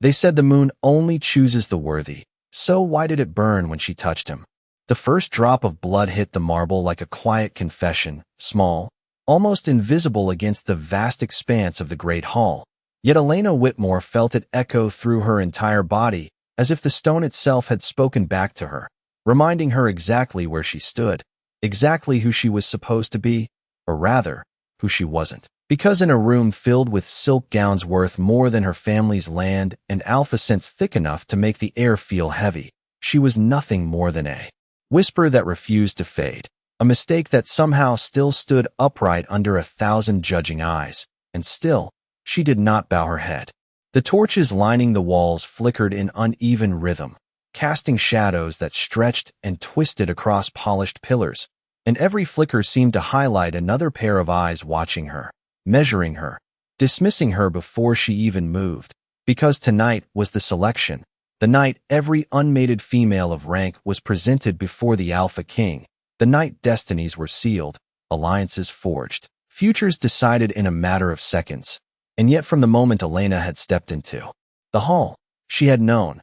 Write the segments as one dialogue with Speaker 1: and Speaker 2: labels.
Speaker 1: They said the moon only chooses the worthy, so why did it burn when she touched him? The first drop of blood hit the marble like a quiet confession, small, almost invisible against the vast expanse of the great hall. Yet Elena Whitmore felt it echo through her entire body, as if the stone itself had spoken back to her, reminding her exactly where she stood, exactly who she was supposed to be, or rather, who she wasn't. Because in a room filled with silk gowns worth more than her family's land and alpha scents thick enough to make the air feel heavy, she was nothing more than a whisper that refused to fade, a mistake that somehow still stood upright under 1,000 judging eyes, and still, she did not bow her head. The torches lining the walls flickered in uneven rhythm, casting shadows that stretched and twisted across polished pillars, and every flicker seemed to highlight another pair of eyes watching her, measuring her, dismissing her before she even moved. Because tonight was the selection, the night every unmated female of rank was presented before the Alpha King, the night destinies were sealed, alliances forged, futures decided in a matter of seconds. And yet from the moment Elena had stepped into the hall, she had known,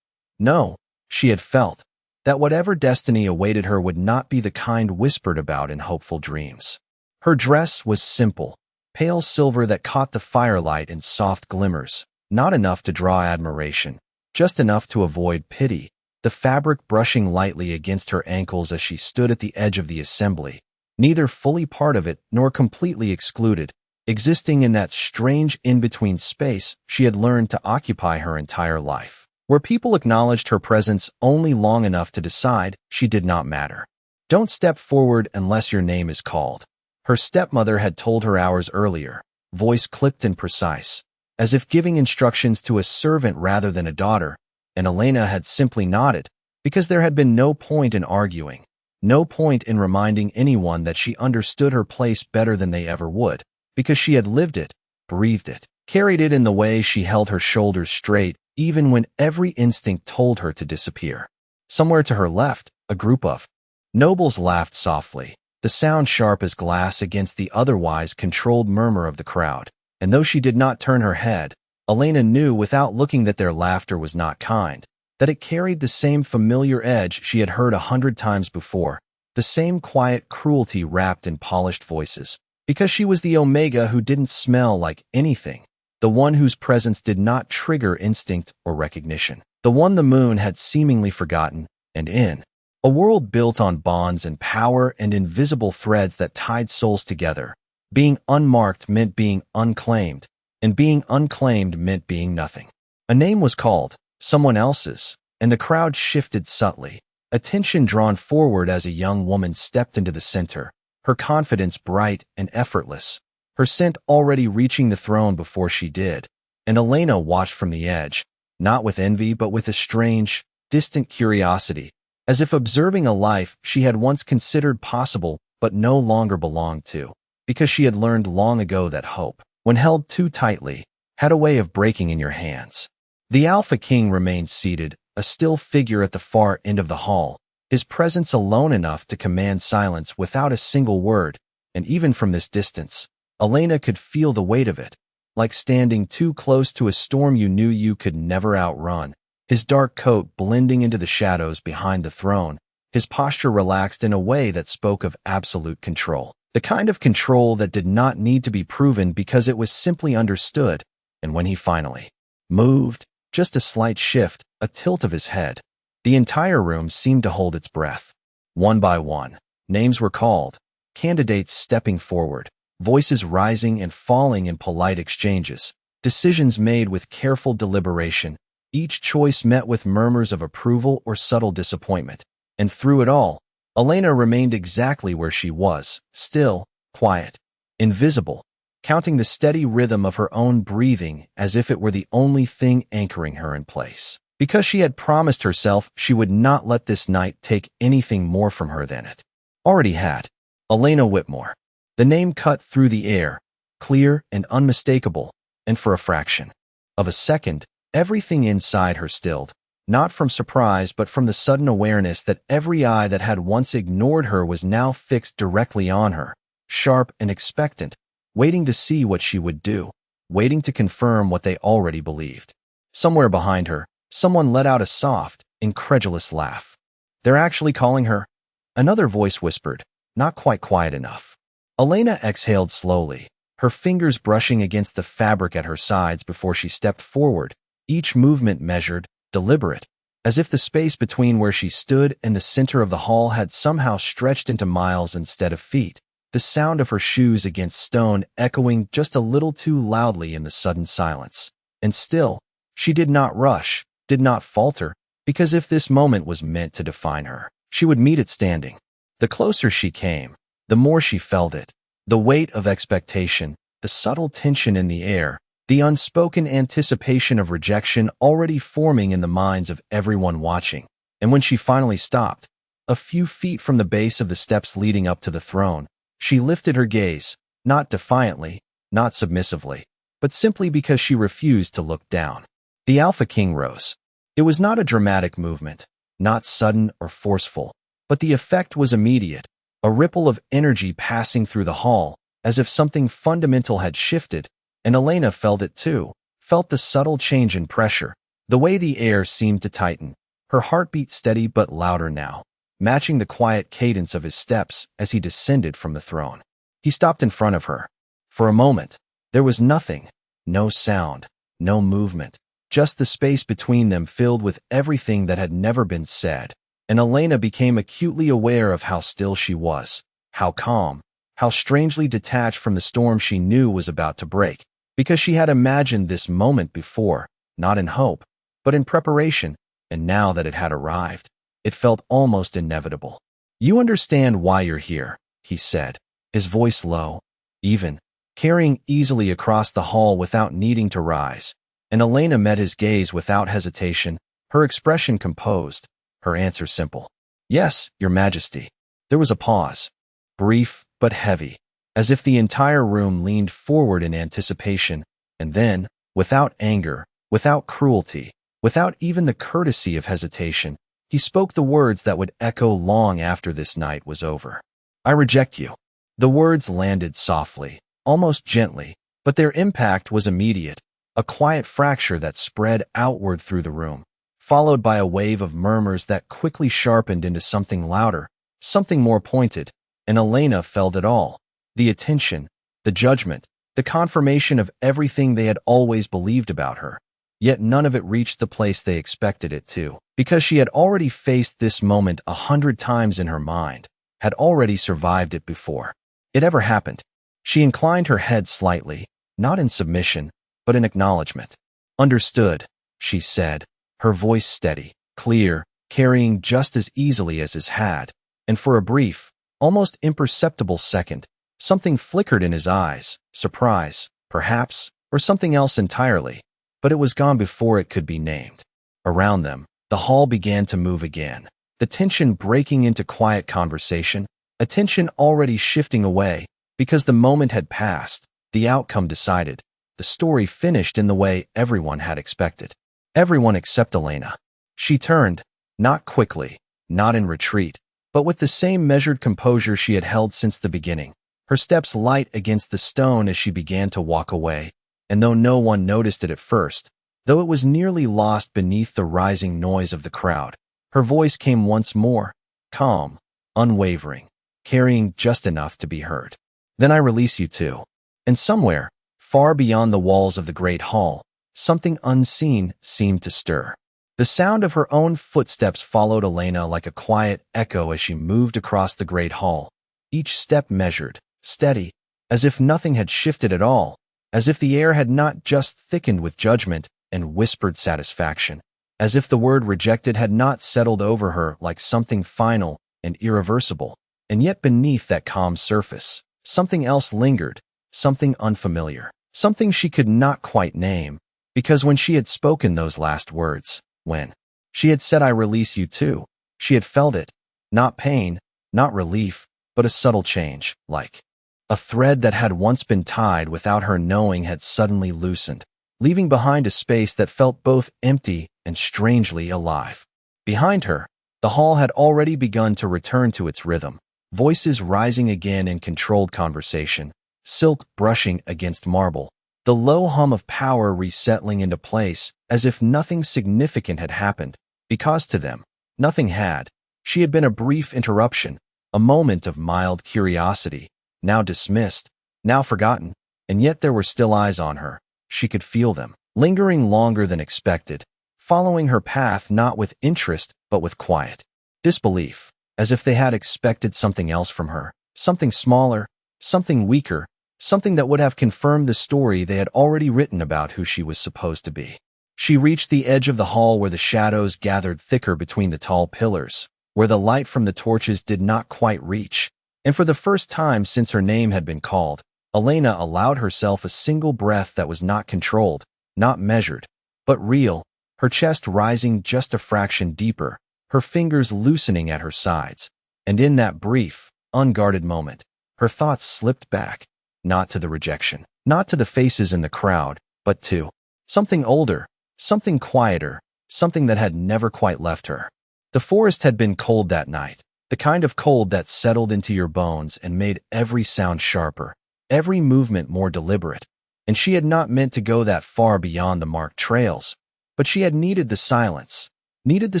Speaker 1: no, she had felt, that whatever destiny awaited her would not be the kind whispered about in hopeful dreams. Her dress was simple, pale silver that caught the firelight in soft glimmers, not enough to draw admiration, just enough to avoid pity, the fabric brushing lightly against her ankles as she stood at the edge of the assembly, neither fully part of it nor completely excluded, existing in that strange in-between space she had learned to occupy her entire life, where people acknowledged her presence only long enough to decide she did not matter. Don't step forward unless your name is called, her stepmother had told her hours earlier, voice clipped and precise, as if giving instructions to a servant rather than a daughter, and Elena had simply nodded, because there had been no point in arguing, no point in reminding anyone that she understood her place better than they ever would, because she had lived it, breathed it, carried it in the way she held her shoulders straight, even when every instinct told her to disappear. Somewhere to her left, a group of nobles laughed softly, the sound sharp as glass against the otherwise controlled murmur of the crowd. And though she did not turn her head, Elena knew without looking that their laughter was not kind, that it carried the same familiar edge she had heard 100 times before, the same quiet cruelty wrapped in polished voices. Because she was the Omega who didn't smell like anything, the one whose presence did not trigger instinct or recognition, the one the moon had seemingly forgotten, and in a world built on bonds and power and invisible threads that tied souls together, being unmarked meant being unclaimed, and being unclaimed meant being nothing. A name was called, someone else's, and the crowd shifted subtly, attention drawn forward as a young woman stepped into the center, her confidence bright and effortless, her scent already reaching the throne before she did, and Elena watched from the edge, not with envy but with a strange, distant curiosity, as if observing a life she had once considered possible but no longer belonged to. Because she had learned long ago that hope, when held too tightly, had a way of breaking in your hands. The Alpha King remained seated, a still figure at the far end of the hall, his presence alone enough to command silence without a single word, and even from this distance, Elena could feel the weight of it, like standing too close to a storm you knew you could never outrun, his dark coat blending into the shadows behind the throne, his posture relaxed in a way that spoke of absolute control. The kind of control that did not need to be proven because it was simply understood, and when he finally moved, just a slight shift, a tilt of his head, the entire room seemed to hold its breath. One by one, names were called, candidates stepping forward, voices rising and falling in polite exchanges, decisions made with careful deliberation, each choice met with murmurs of approval or subtle disappointment, and through it all, Elena remained exactly where she was, still, quiet, invisible, counting the steady rhythm of her own breathing as if it were the only thing anchoring her in place. Because she had promised herself she would not let this night take anything more from her than it already had. Elena Whitmore. The name cut through the air, clear and unmistakable, and for a fraction of a second, everything inside her stilled. Not from surprise but from the sudden awareness that every eye that had once ignored her was now fixed directly on her, sharp and expectant, waiting to see what she would do, waiting to confirm what they already believed. Somewhere behind her, someone let out a soft, incredulous laugh. They're actually calling her? Another voice whispered, not quite quiet enough. Elena exhaled slowly, her fingers brushing against the fabric at her sides before she stepped forward, each movement measured, deliberate, as if the space between where she stood and the center of the hall had somehow stretched into miles instead of feet, the sound of her shoes against stone echoing just a little too loudly in the sudden silence. And still, she did not rush, did not falter, because if this moment was meant to define her, she would meet it standing. The closer she came, the more she felt it, the weight of expectation, the subtle tension in the air, the unspoken anticipation of rejection already forming in the minds of everyone watching. And when she finally stopped, a few feet from the base of the steps leading up to the throne, she lifted her gaze, not defiantly, not submissively, but simply because she refused to look down. The Alpha King rose. It was not a dramatic movement, not sudden or forceful, but the effect was immediate, a ripple of energy passing through the hall, as if something fundamental had shifted, and Elena felt it too, felt the subtle change in pressure, the way the air seemed to tighten, her heartbeat steady but louder now, matching the quiet cadence of his steps as he descended from the throne. He stopped in front of her. For a moment, there was nothing, no sound, no movement, just the space between them filled with everything that had never been said, and Elena became acutely aware of how still she was, how calm, how strangely detached from the storm she knew was about to break, because she had imagined this moment before, not in hope, but in preparation, and now that it had arrived, it felt almost inevitable. "You understand why you're here," he said, his voice low, even, carrying easily across the hall without needing to rise, and Elena met his gaze without hesitation, her expression composed, her answer simple. "Yes, Your Majesty." There was a pause, brief but heavy, as if the entire room leaned forward in anticipation, and then, without anger, without cruelty, without even the courtesy of hesitation, he spoke the words that would echo long after this night was over. "I reject you." The words landed softly, almost gently, but their impact was immediate, a quiet fracture that spread outward through the room, followed by a wave of murmurs that quickly sharpened into something louder, something more pointed, and Elena felt it all, the attention, the judgment, the confirmation of everything they had always believed about her. Yet none of it reached the place they expected it to, because she had already faced this moment 100 times in her mind, had already survived it before it ever happened. She inclined her head slightly, not in submission, but in acknowledgement. "Understood," she said, her voice steady, clear, carrying just as easily as his had, and for a brief, almost imperceptible second, something flickered in his eyes, surprise, perhaps, or something else entirely, but it was gone before it could be named. Around them, the hall began to move again, the tension breaking into quiet conversation, a tension already shifting away, because the moment had passed, the outcome decided, the story finished in the way everyone had expected. Everyone except Elena. She turned, not quickly, not in retreat, but with the same measured composure she had held since the beginning, her steps light against the stone as she began to walk away, and though no one noticed it at first, though it was nearly lost beneath the rising noise of the crowd, her voice came once more, calm, unwavering, carrying just enough to be heard. "Then I release you too." And somewhere, far beyond the walls of the great hall, something unseen seemed to stir. The sound of her own footsteps followed Elena like a quiet echo as she moved across the great hall, each step measured, steady, as if nothing had shifted at all, as if the air had not just thickened with judgment and whispered satisfaction, as if the word rejected had not settled over her like something final and irreversible, and yet beneath that calm surface, something else lingered, something unfamiliar, something she could not quite name, because when she had spoken those last words, when she had said "I release you too," she had felt it, not pain, not relief, but a subtle change, like a thread that had once been tied without her knowing had suddenly loosened, leaving behind a space that felt both empty and strangely alive. Behind her, the hall had already begun to return to its rhythm, voices rising again in controlled conversation, silk brushing against marble, the low hum of power resettling into place as if nothing significant had happened, because to them, nothing had. She had been a brief interruption, a moment of mild curiosity, now dismissed, now forgotten, and yet there were still eyes on her. She could feel them, lingering longer than expected, following her path not with interest but with quiet disbelief, as if they had expected something else from her, something smaller, something weaker, something that would have confirmed the story they had already written about who she was supposed to be. She reached the edge of the hall where the shadows gathered thicker between the tall pillars, where the light from the torches did not quite reach, and for the first time since her name had been called, Elena allowed herself a single breath that was not controlled, not measured, but real, her chest rising just a fraction deeper, her fingers loosening at her sides, and in that brief, unguarded moment, her thoughts slipped back, not to the rejection, not to the faces in the crowd, but to something older, something quieter, something that had never quite left her. The forest had been cold that night, the kind of cold that settled into your bones and made every sound sharper, every movement more deliberate, and she had not meant to go that far beyond the marked trails, but she had needed the silence, needed the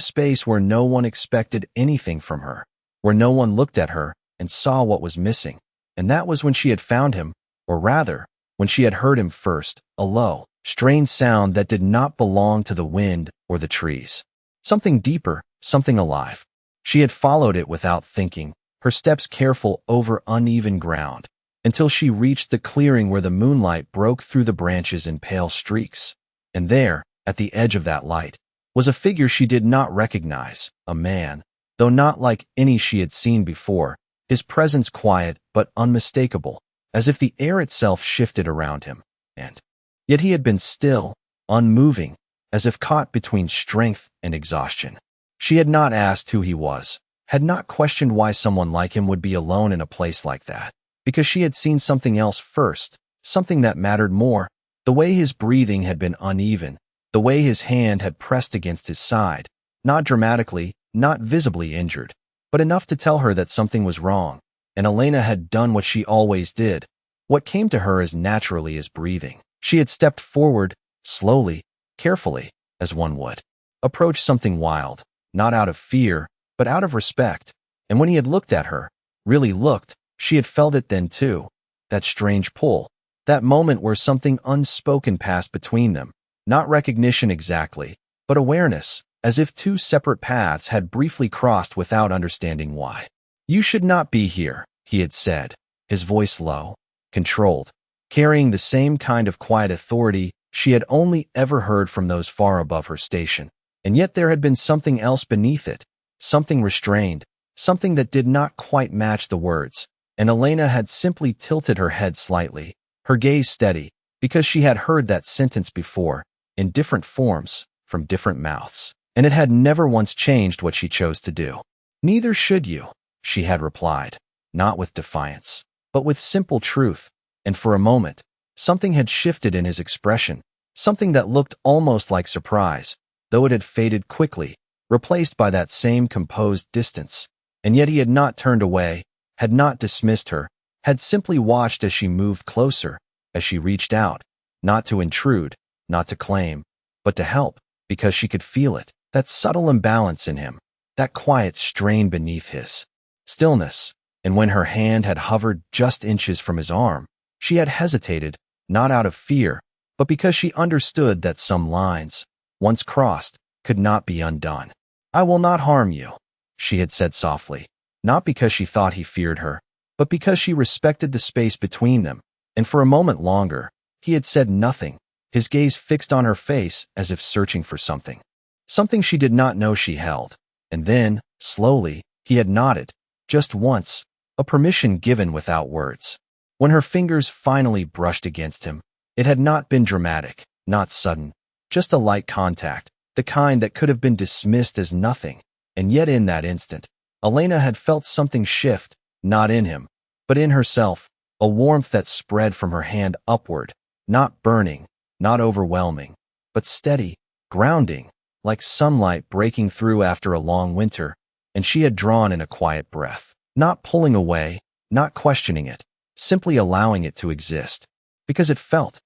Speaker 1: space where no one expected anything from her, where no one looked at her and saw what was missing, and that was when she had found him, or rather, when she had heard him first, a low, strained sound that did not belong to the wind or the trees. Something deeper, something alive. She had followed it without thinking, her steps careful over uneven ground, until she reached the clearing where the moonlight broke through the branches in pale streaks. And there, at the edge of that light, was a figure she did not recognize, a man, though not like any she had seen before, his presence quiet but unmistakable, as if the air itself shifted around him, and yet he had been still, unmoving, as if caught between strength and exhaustion. She had not asked who he was, had not questioned why someone like him would be alone in a place like that, because she had seen something else first, something that mattered more, the way his breathing had been uneven, the way his hand had pressed against his side, not dramatically, not visibly injured, but enough to tell her that something was wrong, and Elena had done what she always did, what came to her as naturally as breathing. She had stepped forward, slowly, carefully, as one would approach something wild, not out of fear, but out of respect, and when he had looked at her, really looked, she had felt it then too, that strange pull, that moment where something unspoken passed between them, not recognition exactly, but awareness, as if two separate paths had briefly crossed without understanding why. "You should not be here," he had said, his voice low, controlled, carrying the same kind of quiet authority she had only ever heard from those far above her station. And yet there had been something else beneath it, something restrained, something that did not quite match the words, and Elena had simply tilted her head slightly, her gaze steady, because she had heard that sentence before, in different forms, from different mouths, and it had never once changed what she chose to do. "Neither should you," she had replied, not with defiance, but with simple truth, and for a moment, something had shifted in his expression, something that looked almost like surprise, though it had faded quickly, replaced by that same composed distance, and yet he had not turned away, had not dismissed her, had simply watched as she moved closer, as she reached out, not to intrude, not to claim, but to help, because she could feel it, that subtle imbalance in him, that quiet strain beneath his stillness, and when her hand had hovered just inches from his arm, she had hesitated, not out of fear, but because she understood that some lines, once crossed, could not be undone. "I will not harm you," she had said softly, not because she thought he feared her, but because she respected the space between them, and for a moment longer, he had said nothing, his gaze fixed on her face as if searching for something. Something she did not know she held, and then, slowly, he had nodded, just once, a permission given without words. When her fingers finally brushed against him, it had not been dramatic, not sudden, just a light contact, the kind that could have been dismissed as nothing, and yet in that instant, Elena had felt something shift, not in him, but in herself, a warmth that spread from her hand upward, not burning, not overwhelming, but steady, grounding, like sunlight breaking through after a long winter, and she had drawn in a quiet breath, not pulling away, not questioning it, simply allowing it to exist, because it felt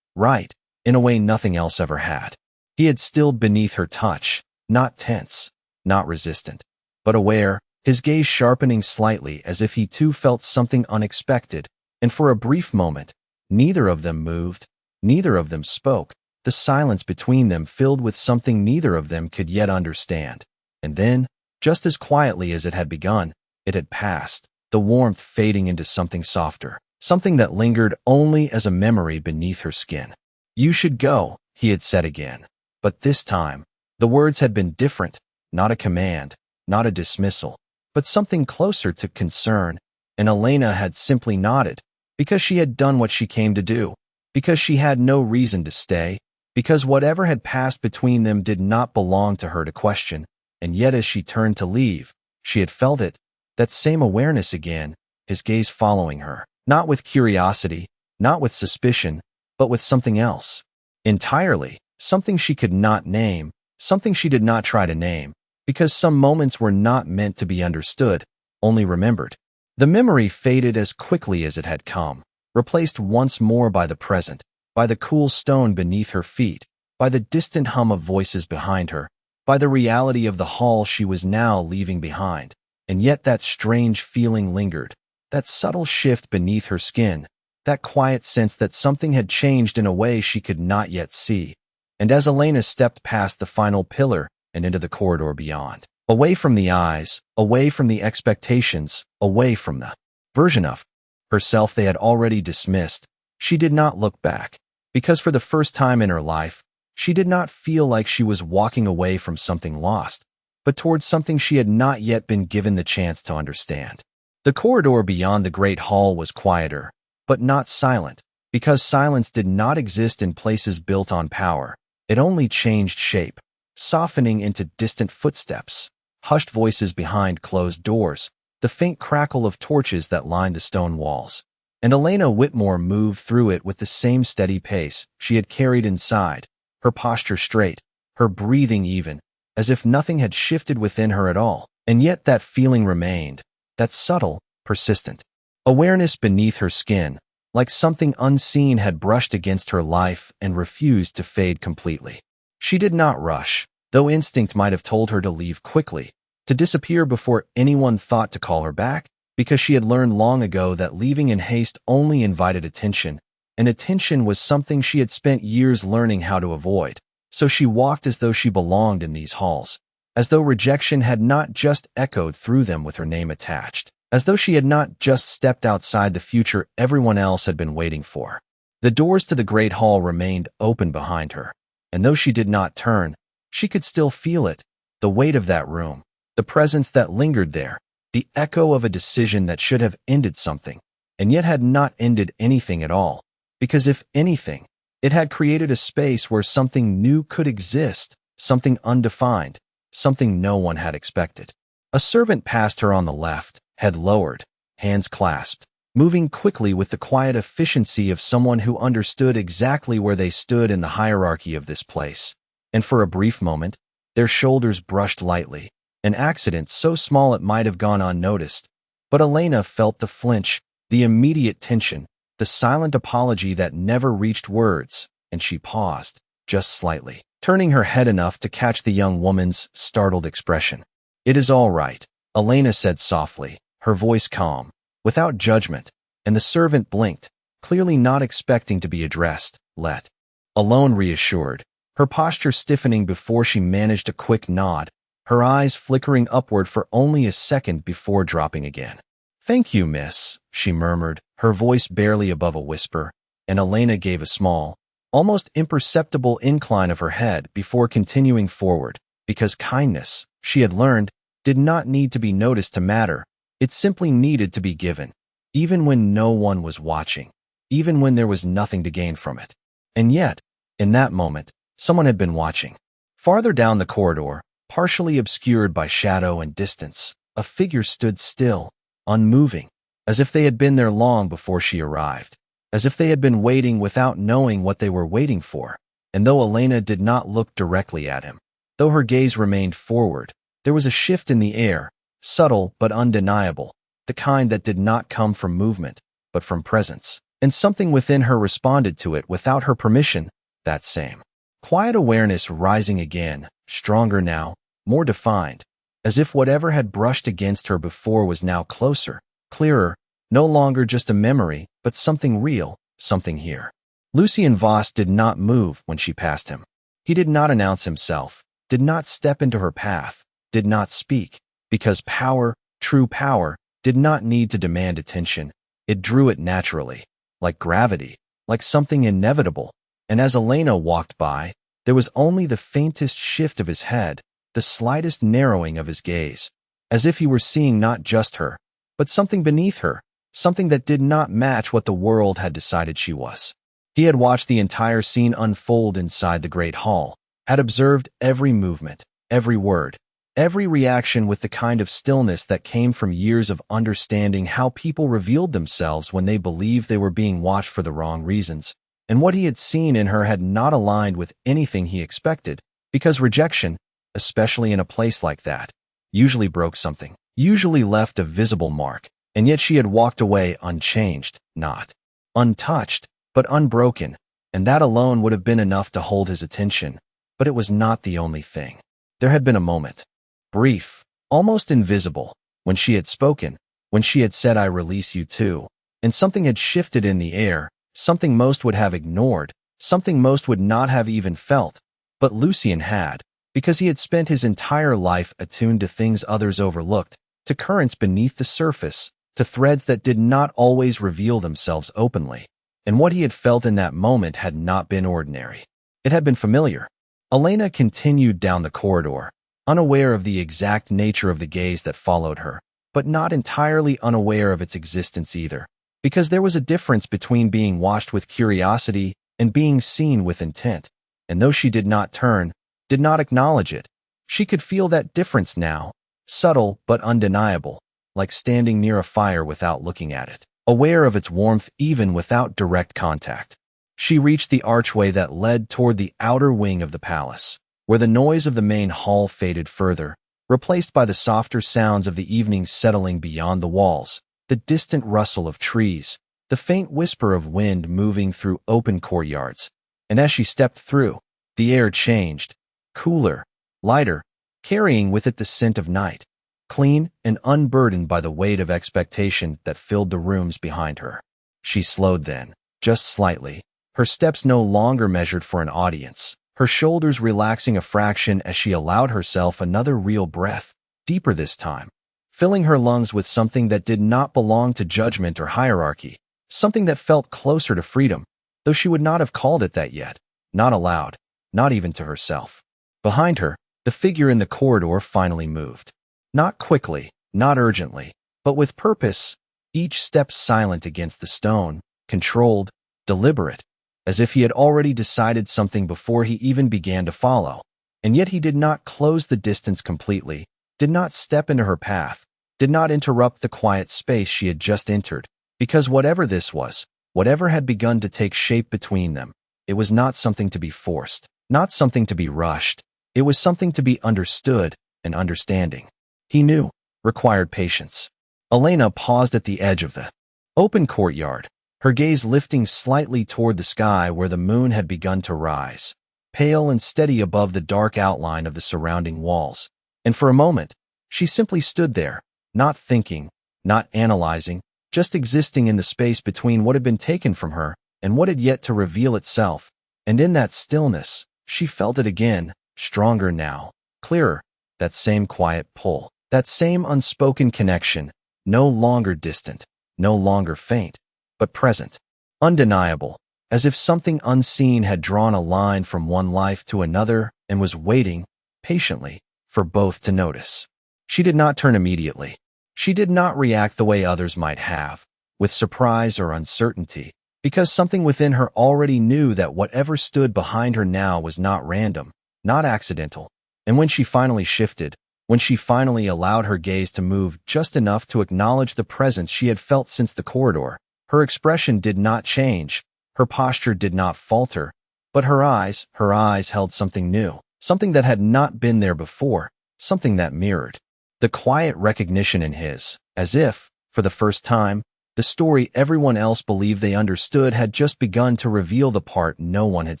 Speaker 1: right, in a way nothing else ever had. He had stilled beneath her touch, not tense, not resistant, but aware, his gaze sharpening slightly as if he too felt something unexpected, and for a brief moment, neither of them moved, neither of them spoke, the silence between them filled with something neither of them could yet understand. And then, just as quietly as it had begun, it had passed, the warmth fading into something softer, something that lingered only as a memory beneath her skin. "You should go," he had said again. But this time, the words had been different, not a command, not a dismissal, but something closer to concern, and Elena had simply nodded, because she had done what she came to do, because she had no reason to stay, because whatever had passed between them did not belong to her to question, and yet as she turned to leave, she had felt it, that same awareness again, his gaze following her, not with curiosity, not with suspicion, but with something else. Entirely, something she could not name, something she did not try to name, because some moments were not meant to be understood, only remembered. The memory faded as quickly as it had come, replaced once more by the present, by the cool stone beneath her feet, by the distant hum of voices behind her, by the reality of the hall she was now leaving behind. And yet that strange feeling lingered, that subtle shift beneath her skin, that quiet sense that something had changed in a way she could not yet see. And as Elena stepped past the final pillar and into the corridor beyond, away from the eyes, away from the expectations, away from the version of herself they had already dismissed, she did not look back, because for the first time in her life, she did not feel like she was walking away from something lost, but towards something she had not yet been given the chance to understand. The corridor beyond the great hall was quieter, but not silent, because silence did not exist in places built on power. It only changed shape, softening into distant footsteps, hushed voices behind closed doors, the faint crackle of torches that lined the stone walls. And Elena Whitmore moved through it with the same steady pace she had carried inside, her posture straight, her breathing even, as if nothing had shifted within her at all. And yet that feeling remained, that subtle, persistent awareness beneath her skin, like something unseen had brushed against her life and refused to fade completely. She did not rush, though instinct might have told her to leave quickly, to disappear before anyone thought to call her back, because she had learned long ago that leaving in haste only invited attention, and attention was something she had spent years learning how to avoid. So she walked as though she belonged in these halls, as though rejection had not just echoed through them with her name attached, as though she had not just stepped outside the future everyone else had been waiting for. The doors to the great hall remained open behind her, and though she did not turn, she could still feel it, the weight of that room, the presence that lingered there, the echo of a decision that should have ended something, and yet had not ended anything at all, because if anything, it had created a space where something new could exist, something undefined, something no one had expected. A servant passed her on the left, head lowered, hands clasped, moving quickly with the quiet efficiency of someone who understood exactly where they stood in the hierarchy of this place. And for a brief moment, their shoulders brushed lightly, an accident so small it might have gone unnoticed. But Elena felt the flinch, the immediate tension, the silent apology that never reached words, and she paused, just slightly, turning her head enough to catch the young woman's startled expression. "It is all right," Elena said softly, her voice calm, without judgment, and the servant blinked, clearly not expecting to be addressed, let alone reassured, her posture stiffening before she managed a quick nod, her eyes flickering upward for only a second before dropping again. "Thank you, miss," she murmured, her voice barely above a whisper, and Elena gave a small, almost imperceptible incline of her head before continuing forward, because kindness, she had learned, did not need to be noticed to matter. It simply needed to be given, even when no one was watching, even when there was nothing to gain from it. And yet, in that moment, someone had been watching. Farther down the corridor, partially obscured by shadow and distance, a figure stood still, unmoving, as if they had been there long before she arrived, as if they had been waiting without knowing what they were waiting for. And though Elena did not look directly at him, though her gaze remained forward, there was a shift in the air, subtle but undeniable, the kind that did not come from movement, but from presence. And something within her responded to it without her permission, that same quiet awareness rising again, stronger now, more defined, as if whatever had brushed against her before was now closer, clearer, no longer just a memory, but something real, something here. Lucien Voss did not move when she passed him. He did not announce himself, did not step into her path, did not speak, because power, true power, did not need to demand attention. It drew it naturally, like gravity, like something inevitable. And as Elena walked by, there was only the faintest shift of his head, the slightest narrowing of his gaze, as if he were seeing not just her, but something beneath her, something that did not match what the world had decided she was. He had watched the entire scene unfold inside the great hall, had observed every movement, every word, every reaction with the kind of stillness that came from years of understanding how people revealed themselves when they believed they were being watched for the wrong reasons. And what he had seen in her had not aligned with anything he expected, because rejection, especially in a place like that, usually broke something, usually left a visible mark, and yet she had walked away unchanged, not untouched, but unbroken, and that alone would have been enough to hold his attention. But it was not the only thing. There had been a moment, brief, almost invisible, when she had spoken, when she had said, "I release you too," and something had shifted in the air, something most would have ignored, something most would not have even felt, but Lucien had, because he had spent his entire life attuned to things others overlooked, to currents beneath the surface, to threads that did not always reveal themselves openly. And what he had felt in that moment had not been ordinary. It had been familiar. Elena continued down the corridor, unaware of the exact nature of the gaze that followed her, but not entirely unaware of its existence either, because there was a difference between being watched with curiosity and being seen with intent. And though she did not turn, did not acknowledge it, she could feel that difference now, subtle but undeniable, like standing near a fire without looking at it, aware of its warmth even without direct contact. She reached the archway that led toward the outer wing of the palace, where the noise of the main hall faded further, replaced by the softer sounds of the evening settling beyond the walls, the distant rustle of trees, the faint whisper of wind moving through open courtyards. And as she stepped through, the air changed, cooler, lighter, carrying with it the scent of night, clean and unburdened by the weight of expectation that filled the rooms behind her. She slowed then, just slightly, her steps no longer measured for an audience, her shoulders relaxing a fraction as she allowed herself another real breath, deeper this time, filling her lungs with something that did not belong to judgment or hierarchy, something that felt closer to freedom, though she would not have called it that yet, not aloud, not even to herself. Behind her, the figure in the corridor finally moved. Not quickly, not urgently, but with purpose, each step silent against the stone, controlled, deliberate, as if he had already decided something before he even began to follow. And yet he did not close the distance completely, did not step into her path, did not interrupt the quiet space she had just entered, because whatever this was, whatever had begun to take shape between them, it was not something to be forced, not something to be rushed. It was something to be understood, and understanding, he knew, required patience. Elena paused at the edge of the open courtyard, her gaze lifting slightly toward the sky where the moon had begun to rise, pale and steady above the dark outline of the surrounding walls. And for a moment, she simply stood there, not thinking, not analyzing, just existing in the space between what had been taken from her and what had yet to reveal itself. And in that stillness, she felt it again, stronger now, clearer, that same quiet pull, that same unspoken connection, no longer distant, no longer faint, but present, undeniable, as if something unseen had drawn a line from one life to another and was waiting, patiently, for both to notice. She did not turn immediately. She did not react the way others might have, with surprise or uncertainty, because something within her already knew that whatever stood behind her now was not random, not accidental. And when she finally shifted, when she finally allowed her gaze to move just enough to acknowledge the presence she had felt since the corridor, her expression did not change, her posture did not falter, but her eyes held something new, something that had not been there before, something that mirrored the quiet recognition in his, as if, for the first time, The story everyone else believed they understood had just begun to reveal the part no one had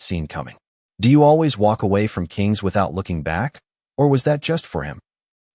Speaker 1: seen coming. Do you always walk away from kings without looking back? Or was that just for him?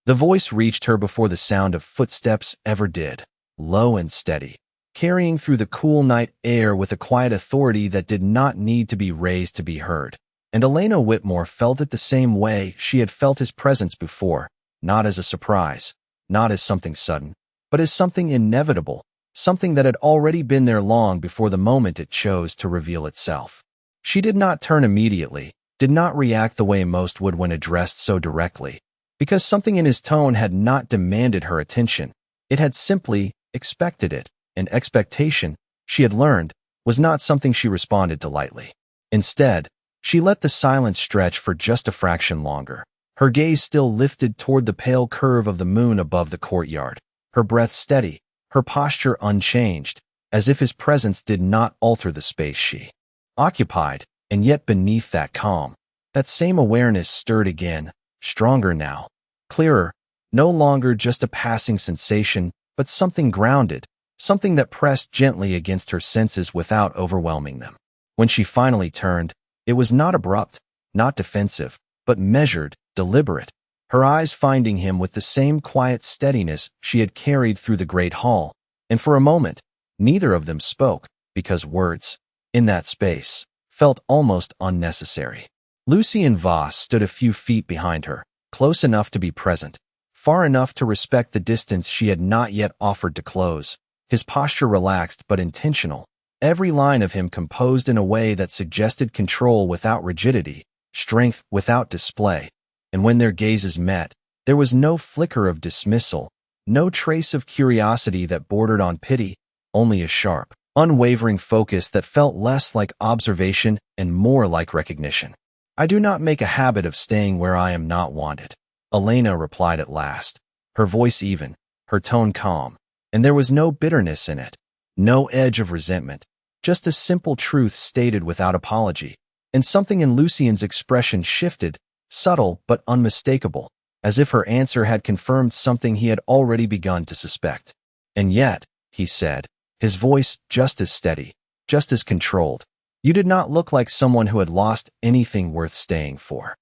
Speaker 1: The voice reached her before the sound of footsteps ever did, low and steady, carrying through the cool night air with a quiet authority that did not need to be raised to be heard. And Elena Whitmore felt it the same way she had felt his presence before, not as a surprise, not as something sudden, but as something inevitable, something that had already been there long before the moment it chose to reveal itself. She did not turn immediately, did not react the way most would when addressed so directly, because something in his tone had not demanded her attention. It had simply expected it, and expectation, she had learned, was not something she responded to lightly. Instead, she let the silence stretch for just a fraction longer, her gaze still lifted toward the pale curve of the moon above the courtyard, her breath steady, her posture unchanged, as if his presence did not alter the space she occupied. And yet beneath that calm, that same awareness stirred again, stronger now, clearer, no longer just a passing sensation, but something grounded, something that pressed gently against her senses without overwhelming them. When she finally turned, it was not abrupt, not defensive, but measured, deliberate, her eyes finding him with the same quiet steadiness she had carried through the great hall. And for a moment, neither of them spoke, because words, in that space, felt almost unnecessary. Lucien Voss stood a few feet behind her, close enough to be present, far enough to respect the distance she had not yet offered to close, his posture relaxed but intentional, every line of him composed in a way that suggested control without rigidity, strength without display. And when their gazes met, there was no flicker of dismissal, no trace of curiosity that bordered on pity, only a sharp, unwavering focus that felt less like observation and more like recognition. I do not make a habit of staying where I am not wanted, Elena replied at last, her voice even, her tone calm, and there was no bitterness in it, no edge of resentment, just a simple truth stated without apology. And something in Lucien's expression shifted, subtle but unmistakable, as if her answer had confirmed something he had already begun to suspect. And yet, he said, his voice just as steady, just as controlled, you did not look like someone who had lost anything worth staying for.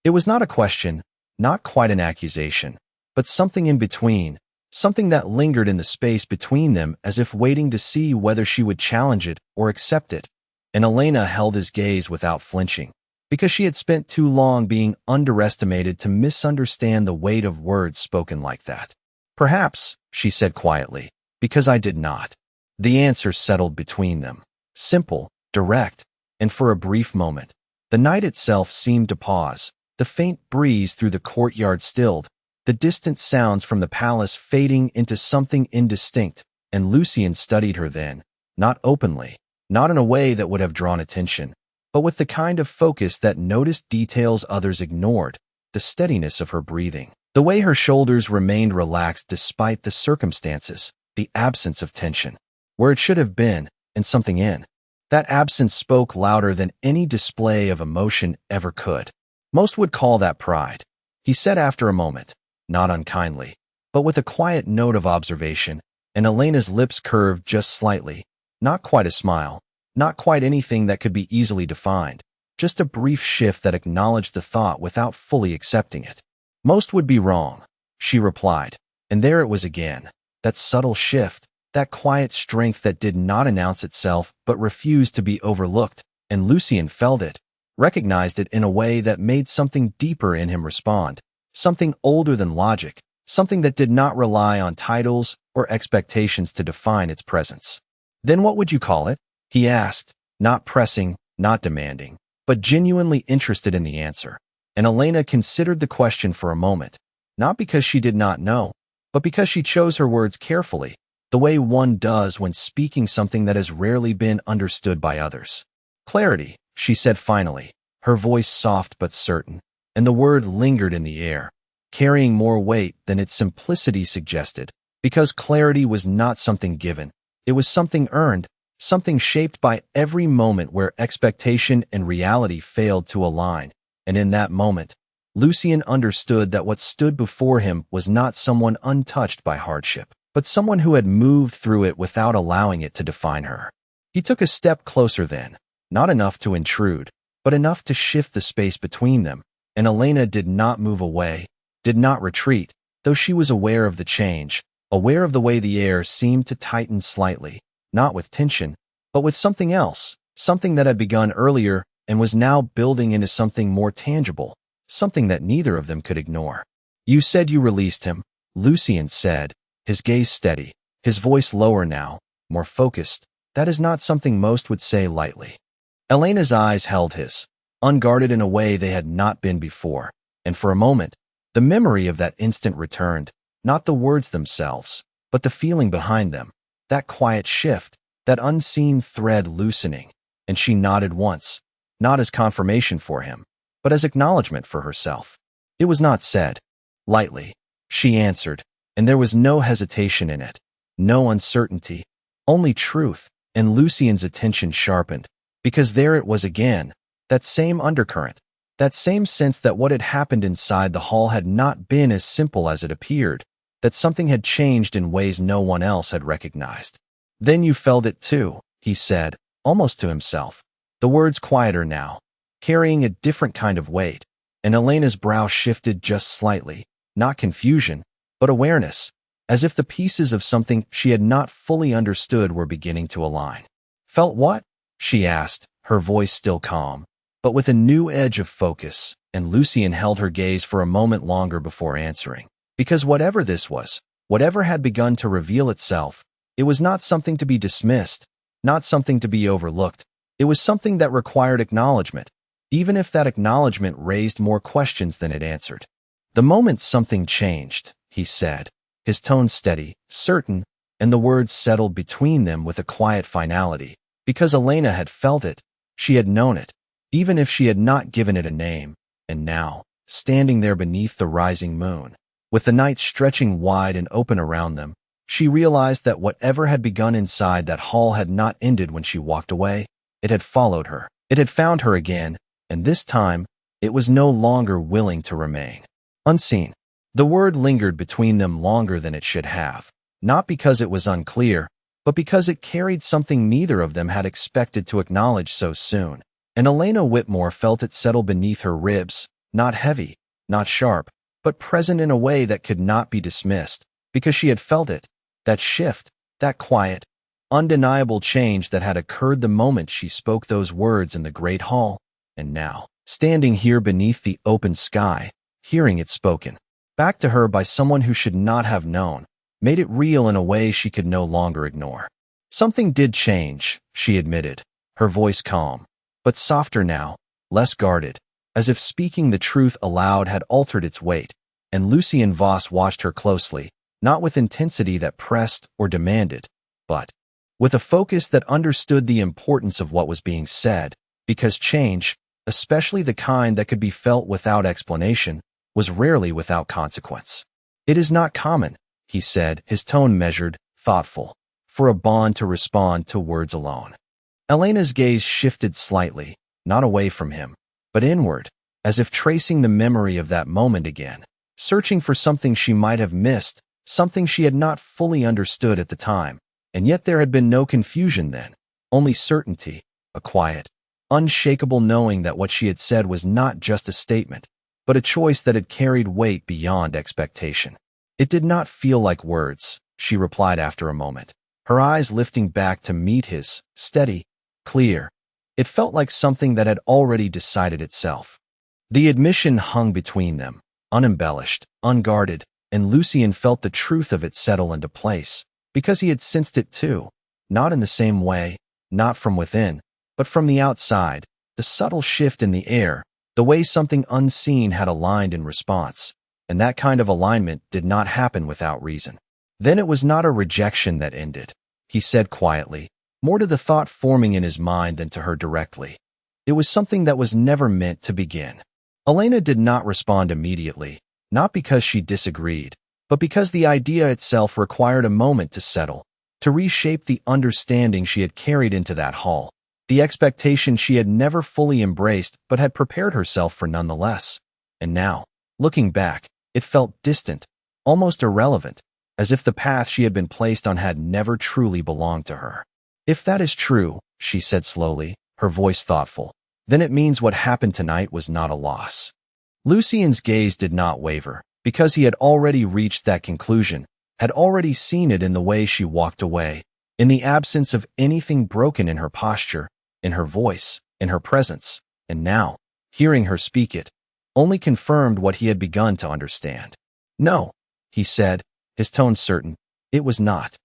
Speaker 1: It was not a question, not quite an accusation, but something in between, something that lingered in the space between them as if waiting to see whether she would challenge it or accept it. And Elena held his gaze without flinching, because she had spent too long being underestimated to misunderstand the weight of words spoken like that. Perhaps, she said quietly, because I did not. The answer settled between them, simple, direct, and for a brief moment, the night itself seemed to pause, the faint breeze through the courtyard stilled, the distant sounds from the palace fading into something indistinct, and Lucien studied her then, not openly, not in a way that would have drawn attention, but with the kind of focus that noticed details others ignored, the steadiness of her breathing, the way her shoulders remained relaxed despite the circumstances, the absence of tension. Where it should have been, and something in. That absence spoke louder than any display of emotion ever could. Most would call that pride, he said after a moment, not unkindly, but with a quiet note of observation, and Elena's lips curved just slightly, not quite a smile, not quite anything that could be easily defined, just a brief shift that acknowledged the thought without fully accepting it. Most would be wrong, she replied, and there it was again, that subtle shift, that quiet strength that did not announce itself but refused to be overlooked, and Lucien felt it, recognized it in a way that made something deeper in him respond, something older than logic, something that did not rely on titles or expectations to define its presence. Then what would you call it? He asked, not pressing, not demanding, but genuinely interested in the answer. And Elena considered the question for a moment, not because she did not know, but because she chose her words carefully, the way one does when speaking something that has rarely been understood by others. Clarity, she said finally, her voice soft but certain, and the word lingered in the air, carrying more weight than its simplicity suggested, because clarity was not something given, it was something earned, something shaped by every moment where expectation and reality failed to align, and in that moment, Lucien understood that what stood before him was not someone untouched by hardship, but someone who had moved through it without allowing it to define her. He took a step closer then, not enough to intrude, but enough to shift the space between them, and Elena did not move away, did not retreat, though she was aware of the change, aware of the way the air seemed to tighten slightly, not with tension, but with something else, something that had begun earlier and was now building into something more tangible, something that neither of them could ignore. "You said you released him," Lucien said, his gaze steady, his voice lower now, more focused. "That is not something most would say lightly." Elena's eyes held his, unguarded in a way they had not been before, and for a moment, the memory of that instant returned, not the words themselves, but the feeling behind them, that quiet shift, that unseen thread loosening, and she nodded once, not as confirmation for him, but as acknowledgement for herself. It was not said lightly, she answered, and there was no hesitation in it, no uncertainty, only truth, and Lucien's attention sharpened, because there it was again, that same undercurrent, that same sense that what had happened inside the hall had not been as simple as it appeared, that something had changed in ways no one else had recognized. "Then you felt it too," he said, almost to himself, the words quieter now, carrying a different kind of weight, and Elena's brow shifted just slightly, not confusion, but awareness, as if the pieces of something she had not fully understood were beginning to align. "Felt what?" she asked, her voice still calm, but with a new edge of focus, and Lucien held her gaze for a moment longer before answering. Because whatever this was, whatever had begun to reveal itself, it was not something to be dismissed, not something to be overlooked. It was something that required acknowledgement, even if that acknowledgement raised more questions than it answered. "The moment something changed," he said, his tone steady, certain, and the words settled between them with a quiet finality, because Elena had felt it, she had known it, even if she had not given it a name, and now, standing there beneath the rising moon, with the night stretching wide and open around them, she realized that whatever had begun inside that hall had not ended when she walked away. It had followed her. It had found her again, and this time, it was no longer willing to remain. Unseen. The word lingered between them longer than it should have, not because it was unclear, but because it carried something neither of them had expected to acknowledge so soon. And Elena Whitmore felt it settle beneath her ribs, not heavy, not sharp, but present in a way that could not be dismissed, because she had felt it, that shift, that quiet, undeniable change that had occurred the moment she spoke those words in the great hall, and now, standing here beneath the open sky, hearing it spoken, back to her by someone who should not have known, made it real in a way she could no longer ignore. Something did change, she admitted, her voice calm, but softer now, less guarded, as if speaking the truth aloud had altered its weight, and Lucien Voss watched her closely, not with intensity that pressed or demanded, but with a focus that understood the importance of what was being said, because change, especially the kind that could be felt without explanation, was rarely without consequence. "It is not common," he said, his tone measured, thoughtful, "for a bond to respond to words alone." Elena's gaze shifted slightly, not away from him, but inward, as if tracing the memory of that moment again, searching for something she might have missed, something she had not fully understood at the time. And yet there had been no confusion then, only certainty, a quiet, unshakable knowing that what she had said was not just a statement, but a choice that had carried weight beyond expectation. "It did not feel like words," she replied after a moment, her eyes lifting back to meet his, steady, clear. "It felt like something that had already decided itself." The admission hung between them, unembellished, unguarded, and Lucien felt the truth of it settle into place, because he had sensed it too, not in the same way, not from within, but from the outside, the subtle shift in the air, the way something unseen had aligned in response, and that kind of alignment did not happen without reason. "Then it was not a rejection that ended," he said quietly, more to the thought forming in his mind than to her directly. "It was something that was never meant to begin." Elena did not respond immediately, not because she disagreed, but because the idea itself required a moment to settle, to reshape the understanding she had carried into that hall, the expectation she had never fully embraced but had prepared herself for nonetheless. And now, looking back, it felt distant, almost irrelevant, as if the path she had been placed on had never truly belonged to her. "If that is true," she said slowly, her voice thoughtful, "then it means what happened tonight was not a loss." Lucien's gaze did not waver, because he had already reached that conclusion, had already seen it in the way she walked away, in the absence of anything broken in her posture, in her voice, in her presence, and now, hearing her speak it, only confirmed what he had begun to understand. "No," he said, his tone certain, "it was not."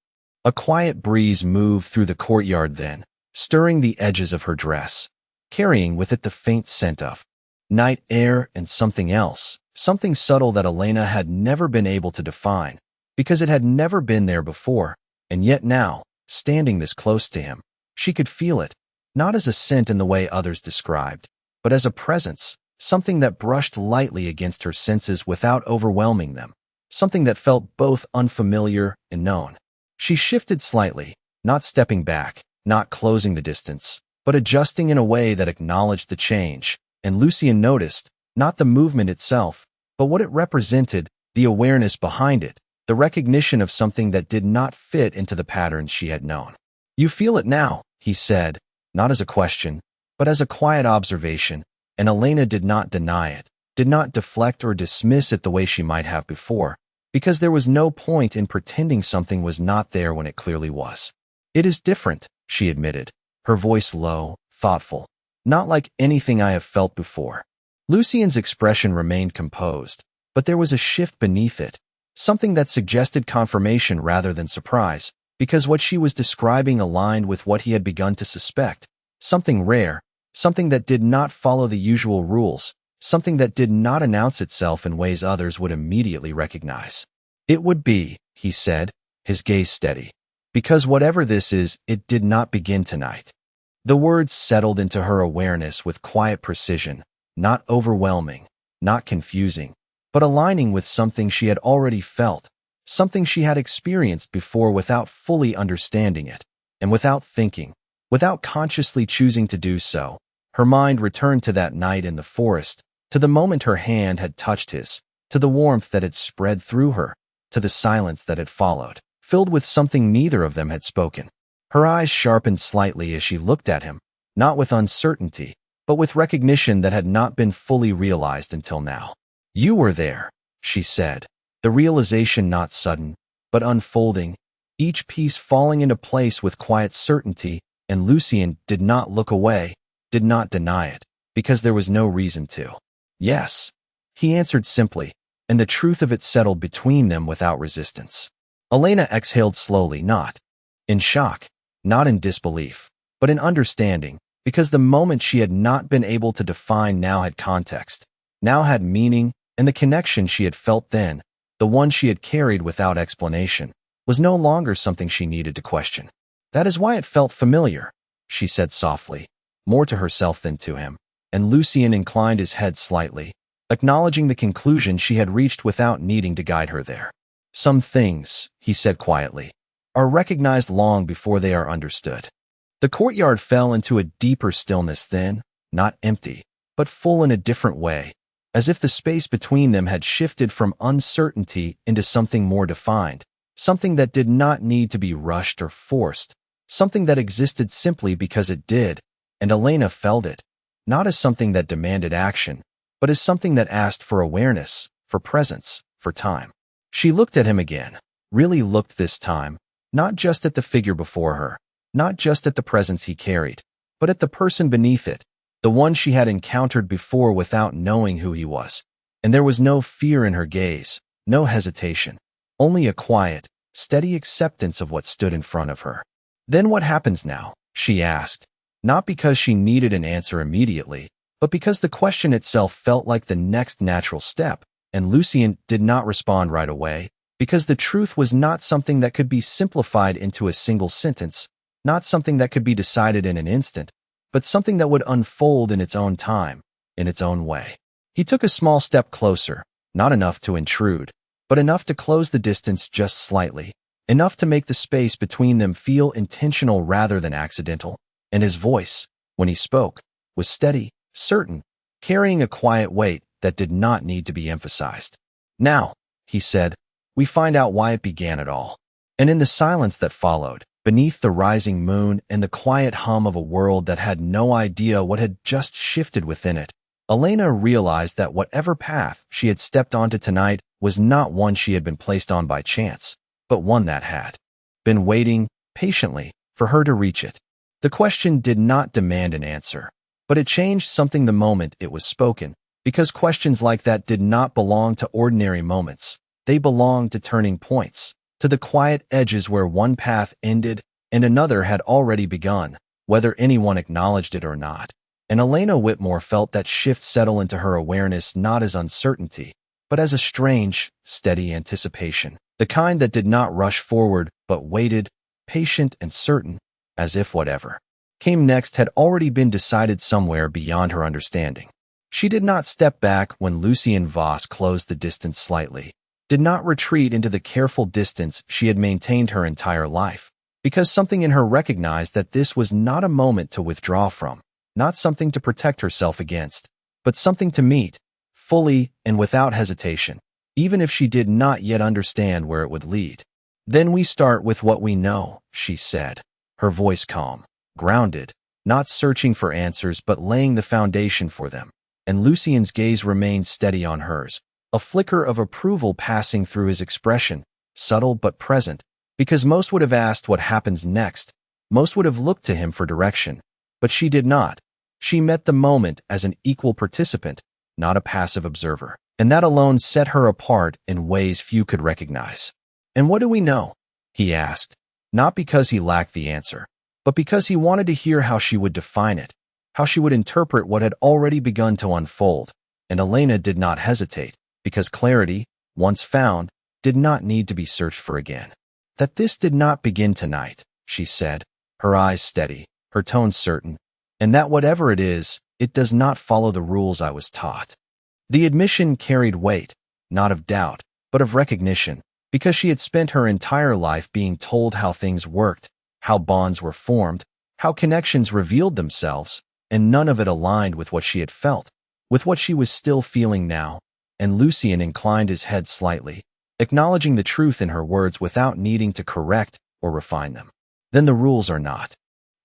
Speaker 1: A quiet breeze moved through the courtyard then, stirring the edges of her dress, carrying with it the faint scent of night air and something else, something subtle that Elena had never been able to define, because it had never been there before, and yet now, standing this close to him, she could feel it, not as a scent in the way others described, but as a presence, something that brushed lightly against her senses without overwhelming them, something that felt both unfamiliar and known. She shifted slightly, not stepping back, not closing the distance, but adjusting in a way that acknowledged the change, and Lucien noticed, not the movement itself, but what it represented, the awareness behind it, the recognition of something that did not fit into the patterns she had known. "You feel it now," he said, not as a question, but as a quiet observation, and Elena did not deny it, did not deflect or dismiss it the way she might have before, because there was no point in pretending something was not there when it clearly was. "It is different," she admitted, her voice low, thoughtful, "not like anything I have felt before." Lucien's expression remained composed, but there was a shift beneath it, something that suggested confirmation rather than surprise, because what she was describing aligned with what he had begun to suspect, something rare, something that did not follow the usual rules, something that did not announce itself in ways others would immediately recognize. "It would be," he said, his gaze steady, "because whatever this is, it did not begin tonight." The words settled into her awareness with quiet precision, not overwhelming, not confusing, but aligning with something she had already felt, something she had experienced before without fully understanding it, and without thinking, without consciously choosing to do so. Her mind returned to that night in the forest, to the moment her hand had touched his, to the warmth that had spread through her, to the silence that had followed, filled with something neither of them had spoken. Her eyes sharpened slightly as she looked at him, not with uncertainty, but with recognition that had not been fully realized until now. "You were there," she said, the realization not sudden, but unfolding, each piece falling into place with quiet certainty, and Lucien did not look away, did not deny it, because there was no reason to. "Yes," he answered simply, and the truth of it settled between them without resistance. Elena exhaled slowly, not in shock, not in disbelief, but in understanding, because the moment she had not been able to define now had context, now had meaning, and the connection she had felt then, the one she had carried without explanation, was no longer something she needed to question. "That is why it felt familiar," she said softly, more to herself than to him, and Lucien inclined his head slightly, acknowledging the conclusion she had reached without needing to guide her there. "Some things," he said quietly, "are recognized long before they are understood." The courtyard fell into a deeper stillness then, not empty, but full in a different way, as if the space between them had shifted from uncertainty into something more defined, something that did not need to be rushed or forced, something that existed simply because it did, and Elena felt it, not as something that demanded action, but as something that asked for awareness, for presence, for time. She looked at him again, really looked this time, not just at the figure before her, not just at the presence he carried, but at the person beneath it, the one she had encountered before without knowing who he was. And there was no fear in her gaze, no hesitation, only a quiet, steady acceptance of what stood in front of her. "Then what happens now?" she asked, not because she needed an answer immediately, but because the question itself felt like the next natural step, and Lucien did not respond right away, because the truth was not something that could be simplified into a single sentence, not something that could be decided in an instant, but something that would unfold in its own time, in its own way. He took a small step closer, not enough to intrude, but enough to close the distance just slightly, enough to make the space between them feel intentional rather than accidental, and his voice, when he spoke, was steady, certain, carrying a quiet weight that did not need to be emphasized. "Now," he said, we find out why it began at all. And in the silence that followed, beneath the rising moon and the quiet hum of a world that had no idea what had just shifted within it, Elena realized that whatever path she had stepped onto tonight was not one she had been placed on by chance, but one that had been waiting patiently for her to reach it. The question did not demand an answer, but it changed something the moment it was spoken, because questions like that did not belong to ordinary moments. They belonged to turning points, to the quiet edges where one path ended and another had already begun, whether anyone acknowledged it or not. And Elena Whitmore felt that shift settle into her awareness not as uncertainty, but as a strange, steady anticipation, the kind that did not rush forward but waited, patient and certain, as if whatever came next had already been decided somewhere beyond her understanding. She did not step back when Lucien Voss closed the distance slightly, did not retreat into the careful distance she had maintained her entire life, because something in her recognized that this was not a moment to withdraw from, not something to protect herself against, but something to meet, fully and without hesitation, even if she did not yet understand where it would lead. Then we start with what we know, she said, her voice calm, grounded, not searching for answers but laying the foundation for them, and Lucien's gaze remained steady on hers, a flicker of approval passing through his expression, subtle but present, because most would have asked what happens next, most would have looked to him for direction, but she did not. She met the moment as an equal participant, not a passive observer, and that alone set her apart in ways few could recognize. And what do we know? He asked, not because he lacked the answer, but because he wanted to hear how she would define it, how she would interpret what had already begun to unfold. And Elena did not hesitate, because clarity, once found, did not need to be searched for again. That this did not begin tonight, she said, her eyes steady, her tone certain, and that whatever it is, it does not follow the rules I was taught. The admission carried weight, not of doubt, but of recognition, because she had spent her entire life being told how things worked, how bonds were formed, how connections revealed themselves, and none of it aligned with what she had felt, with what she was still feeling now. And Lucien inclined his head slightly, acknowledging the truth in her words without needing to correct or refine them. Then the rules are not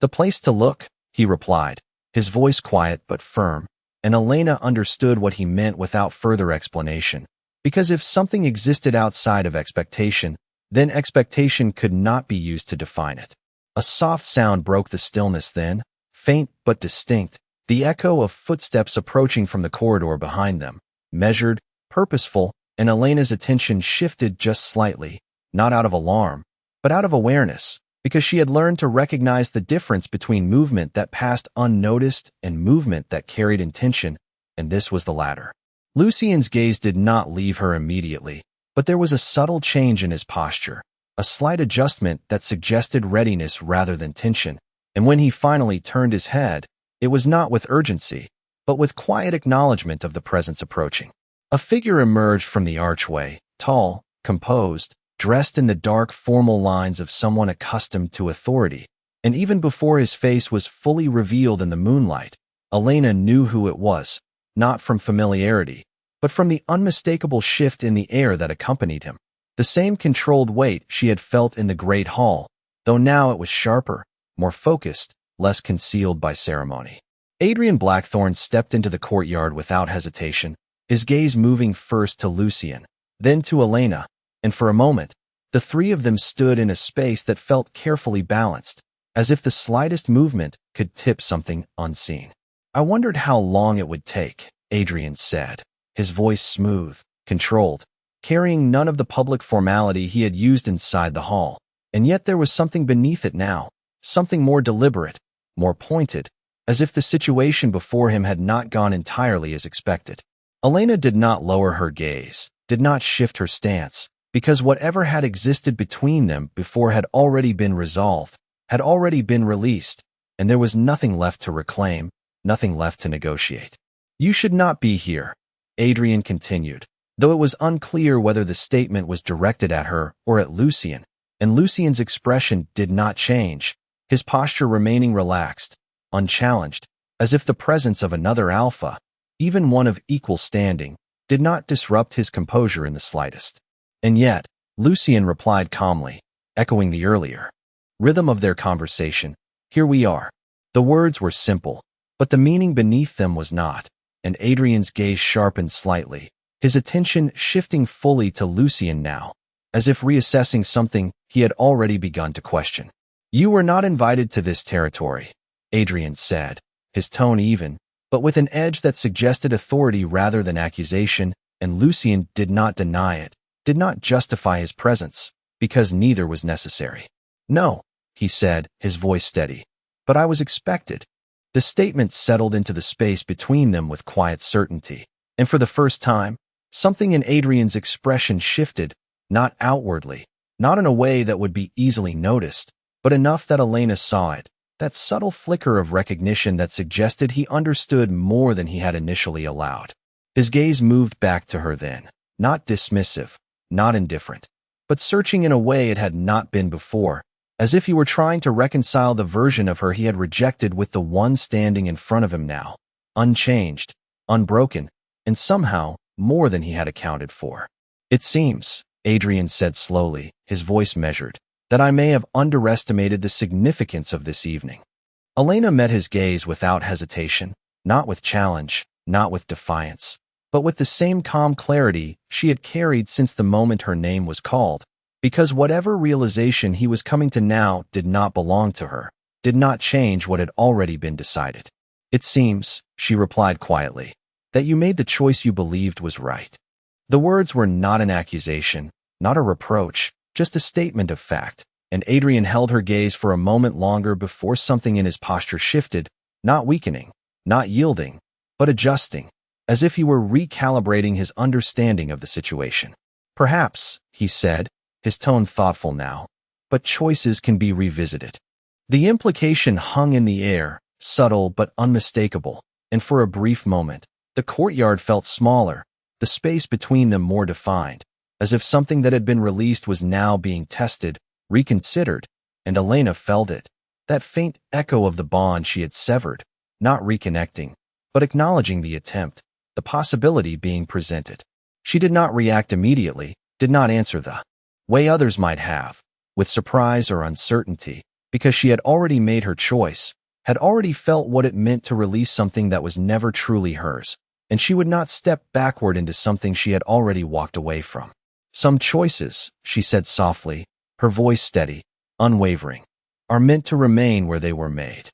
Speaker 1: the place to look, he replied, his voice quiet but firm, and Elena understood what he meant without further explanation, because if something existed outside of expectation, then expectation could not be used to define it. A soft sound broke the stillness then, faint but distinct, the echo of footsteps approaching from the corridor behind them, measured, purposeful, and Elena's attention shifted just slightly, not out of alarm, but out of awareness, because she had learned to recognize the difference between movement that passed unnoticed and movement that carried intention, and this was the latter. Lucien's gaze did not leave her immediately, but there was a subtle change in his posture, a slight adjustment that suggested readiness rather than tension, and when he finally turned his head, it was not with urgency, but with quiet acknowledgement of the presence approaching. A figure emerged from the archway, tall, composed, dressed in the dark formal lines of someone accustomed to authority, and even before his face was fully revealed in the moonlight, Elena knew who it was, not from familiarity, but from the unmistakable shift in the air that accompanied him. The same controlled weight she had felt in the great hall, though now it was sharper, more focused, less concealed by ceremony. Adrian Blackthorne stepped into the courtyard without hesitation, his gaze moving first to Lucien, then to Elena, and for a moment, the three of them stood in a space that felt carefully balanced, as if the slightest movement could tip something unseen. I wondered how long it would take, Adrian said, his voice smooth, controlled, carrying none of the public formality he had used inside the hall, and yet there was something beneath it now, something more deliberate, more pointed, as if the situation before him had not gone entirely as expected. Elena did not lower her gaze, did not shift her stance, because whatever had existed between them before had already been resolved, had already been released, and there was nothing left to reclaim, nothing left to negotiate. You should not be here, Adrian continued, though it was unclear whether the statement was directed at her or at Lucien, and Lucien's expression did not change, his posture remaining relaxed, unchallenged, as if the presence of another alpha, even one of equal standing, did not disrupt his composure in the slightest. And yet, Lucien replied calmly, echoing the earlier rhythm of their conversation. Here we are. The words were simple, but the meaning beneath them was not, and Adrian's gaze sharpened slightly, his attention shifting fully to Lucien now, as if reassessing something he had already begun to question. You were not invited to this territory, Adrian said, his tone even, but with an edge that suggested authority rather than accusation, and Lucien did not deny it, did not justify his presence, because neither was necessary. No, he said, his voice steady, but I was expected. The statement settled into the space between them with quiet certainty, and for the first time, something in Adrian's expression shifted, not outwardly, not in a way that would be easily noticed, but enough that Elena saw it, that subtle flicker of recognition that suggested he understood more than he had initially allowed. His gaze moved back to her then, not dismissive, not indifferent, but searching in a way it had not been before, as if he were trying to reconcile the version of her he had rejected with the one standing in front of him now, unchanged, unbroken, and somehow more than he had accounted for. It seems, Adrian said slowly, his voice measured, that I may have underestimated the significance of this evening. Elena met his gaze without hesitation, not with challenge, not with defiance, but with the same calm clarity she had carried since the moment her name was called, because whatever realization he was coming to now did not belong to her, did not change what had already been decided. It seems, she replied quietly, that you made the choice you believed was right. The words were not an accusation, not a reproach, just a statement of fact, and Adrian held her gaze for a moment longer before something in his posture shifted, not weakening, not yielding, but adjusting, as if he were recalibrating his understanding of the situation. Perhaps, he said, his tone thoughtful now, but choices can be revisited. The implication hung in the air, subtle but unmistakable, and for a brief moment, the courtyard felt smaller, the space between them more defined, as if something that had been released was now being tested, reconsidered, and Elena felt it, that faint echo of the bond she had severed, not reconnecting, but acknowledging the attempt, the possibility being presented. She did not react immediately, did not answer the way others might have, with surprise or uncertainty, because she had already made her choice, had already felt what it meant to release something that was never truly hers, and she would not step backward into something she had already walked away from. Some choices, she said softly, her voice steady, unwavering, are meant to remain where they were made.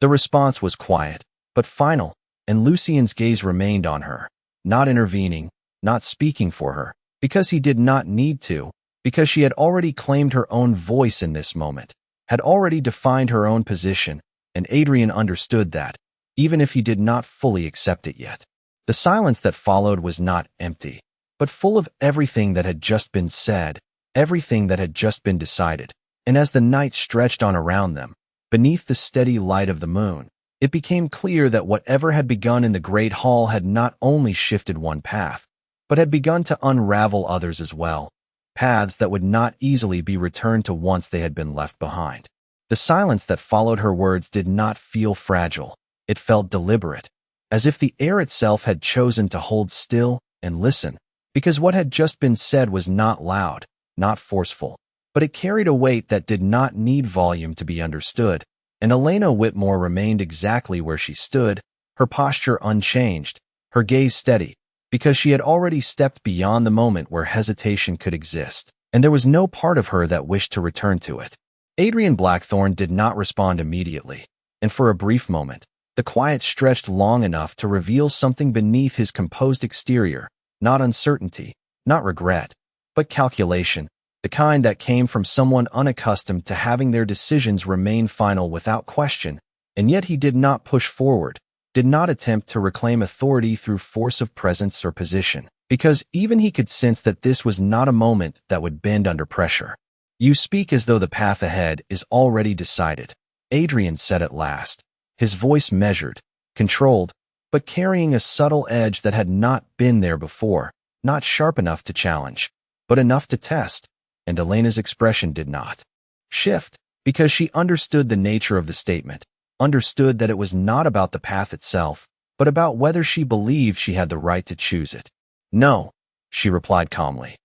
Speaker 1: The response was quiet, but final, and Lucien's gaze remained on her, not intervening, not speaking for her, because he did not need to, because she had already claimed her own voice in this moment, had already defined her own position, and Adrian understood that, even if he did not fully accept it yet. The silence that followed was not empty, but full of everything that had just been said, everything that had just been decided, and as the night stretched on around them, beneath the steady light of the moon, it became clear that whatever had begun in the great hall had not only shifted one path, but had begun to unravel others as well, paths that would not easily be returned to once they had been left behind. The silence that followed her words did not feel fragile, it felt deliberate, as if the air itself had chosen to hold still and listen, because what had just been said was not loud, not forceful, but it carried a weight that did not need volume to be understood, and Elena Whitmore remained exactly where she stood, her posture unchanged, her gaze steady, because she had already stepped beyond the moment where hesitation could exist, and there was no part of her that wished to return to it. Adrian Blackthorne did not respond immediately, and for a brief moment, the quiet stretched long enough to reveal something beneath his composed exterior, not uncertainty, not regret, but calculation, the kind that came from someone unaccustomed to having their decisions remain final without question, and yet he did not push forward, did not attempt to reclaim authority through force of presence or position, because even he could sense that this was not a moment that would bend under pressure. You speak as though the path ahead is already decided, Adrian said at last, his voice measured, controlled, but carrying a subtle edge that had not been there before, not sharp enough to challenge, but enough to test, and Elena's expression did not shift, because she understood the nature of the statement, understood that it was not about the path itself, but about whether she believed she had the right to choose it. No, she replied calmly.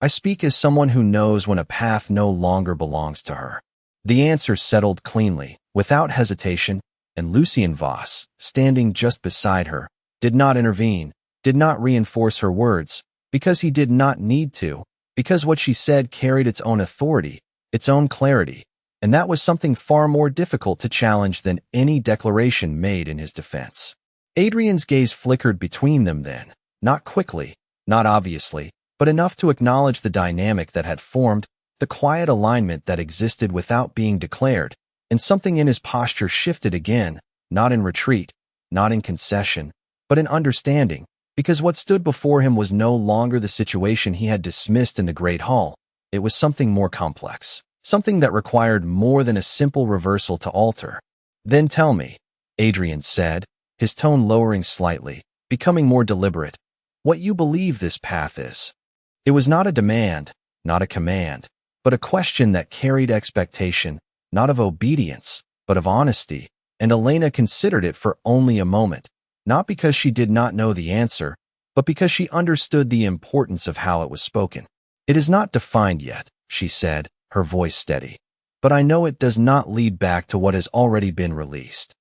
Speaker 1: I speak as someone who knows when a path no longer belongs to her. The answer settled cleanly, without hesitation, and Lucien Voss, standing just beside her, did not intervene, did not reinforce her words, because he did not need to, because what she said carried its own authority, its own clarity, and that was something far more difficult to challenge than any declaration made in his defense. Adrian's gaze flickered between them then, not quickly, not obviously, but enough to acknowledge the dynamic that had formed, the quiet alignment that existed without being declared, and something in his posture shifted again, not in retreat, not in concession, but in understanding, because what stood before him was no longer the situation he had dismissed in the Great Hall. It was something more complex, something that required more than a simple reversal to alter. Then tell me, Adrian said, his tone lowering slightly, becoming more deliberate, what you believe this path is. It was not a demand, not a command, but a question that carried expectation, not of obedience, but of honesty, and Elena considered it for only a moment, not because she did not know the answer, but because she understood the importance of how it was spoken. It is not defined yet, she said, her voice steady, but I know it does not lead back to what has already been released.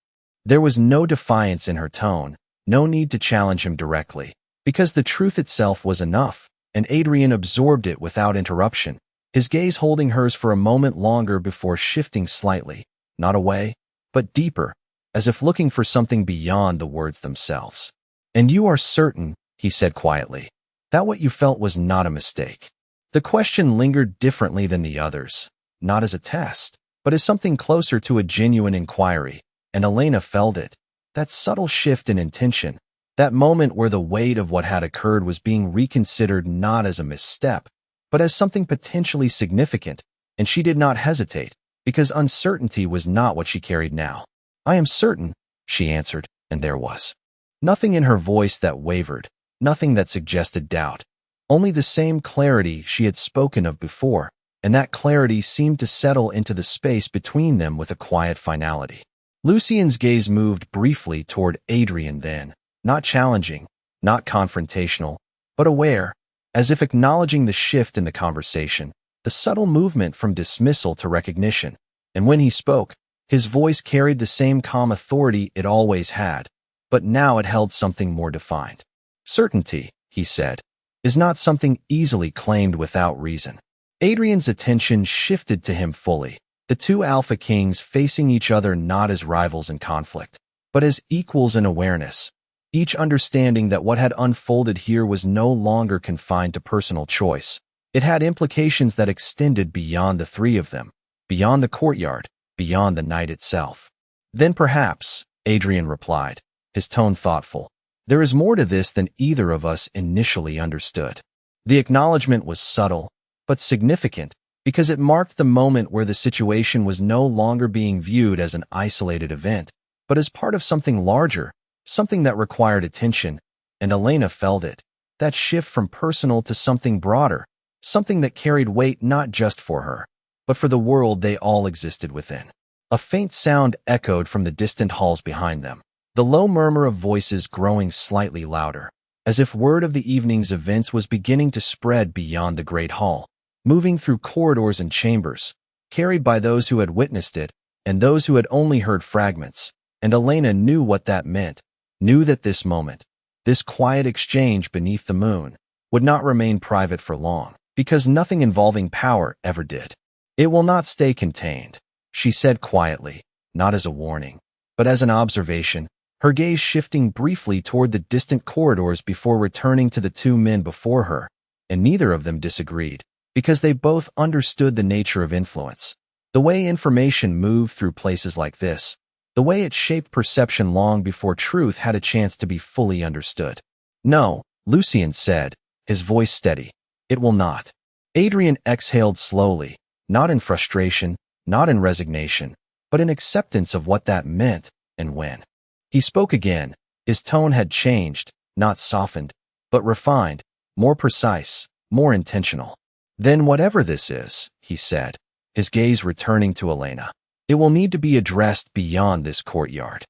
Speaker 1: There was no defiance in her tone, no need to challenge him directly, because the truth itself was enough, and Adrian absorbed it without interruption, his gaze holding hers for a moment longer before shifting slightly, not away, but deeper, as if looking for something beyond the words themselves. And you are certain, he said quietly, that what you felt was not a mistake. The question lingered differently than the others, not as a test, but as something closer to a genuine inquiry, and Elena felt it, that subtle shift in intention, that moment where the weight of what had occurred was being reconsidered not as a misstep, but as something potentially significant, and she did not hesitate, because uncertainty was not what she carried now. I am certain, she answered, and there was nothing in her voice that wavered, nothing that suggested doubt, only the same clarity she had spoken of before, and that clarity seemed to settle into the space between them with a quiet finality. Lucien's gaze moved briefly toward Adrian then, not challenging, not confrontational, but aware, as if acknowledging the shift in the conversation, the subtle movement from dismissal to recognition, and when he spoke, his voice carried the same calm authority it always had, but now it held something more defined. Certainty, he said, is not something easily claimed without reason. Adrian's attention shifted to him fully, the two alpha kings facing each other not as rivals in conflict, but as equals in awareness, each understanding that what had unfolded here was no longer confined to personal choice. It had implications that extended beyond the three of them, beyond the courtyard, beyond the night itself. Then perhaps, Adrian replied, his tone thoughtful, there is more to this than either of us initially understood. The acknowledgement was subtle, but significant, because it marked the moment where the situation was no longer being viewed as an isolated event, but as part of something larger, something that required attention, and Elena felt it, that shift from personal to something broader, something that carried weight not just for her, but for the world they all existed within. A faint sound echoed from the distant halls behind them, the low murmur of voices growing slightly louder, as if word of the evening's events was beginning to spread beyond the great hall, moving through corridors and chambers, carried by those who had witnessed it and those who had only heard fragments, and Elena knew what that meant, knew that this moment, this quiet exchange beneath the moon, would not remain private for long, because nothing involving power ever did. It will not stay contained, she said quietly, not as a warning, but as an observation, her gaze shifting briefly toward the distant corridors before returning to the two men before her, and neither of them disagreed, because they both understood the nature of influence, the way information moved through places like this, the way it shaped perception long before truth had a chance to be fully understood. No, Lucien said, his voice steady, it will not. Adrian exhaled slowly, not in frustration, not in resignation, but in acceptance of what that meant and when. He spoke again, his tone had changed, not softened, but refined, more precise, more intentional. Then whatever this is, he said, his gaze returning to Elena, it will need to be addressed beyond this courtyard.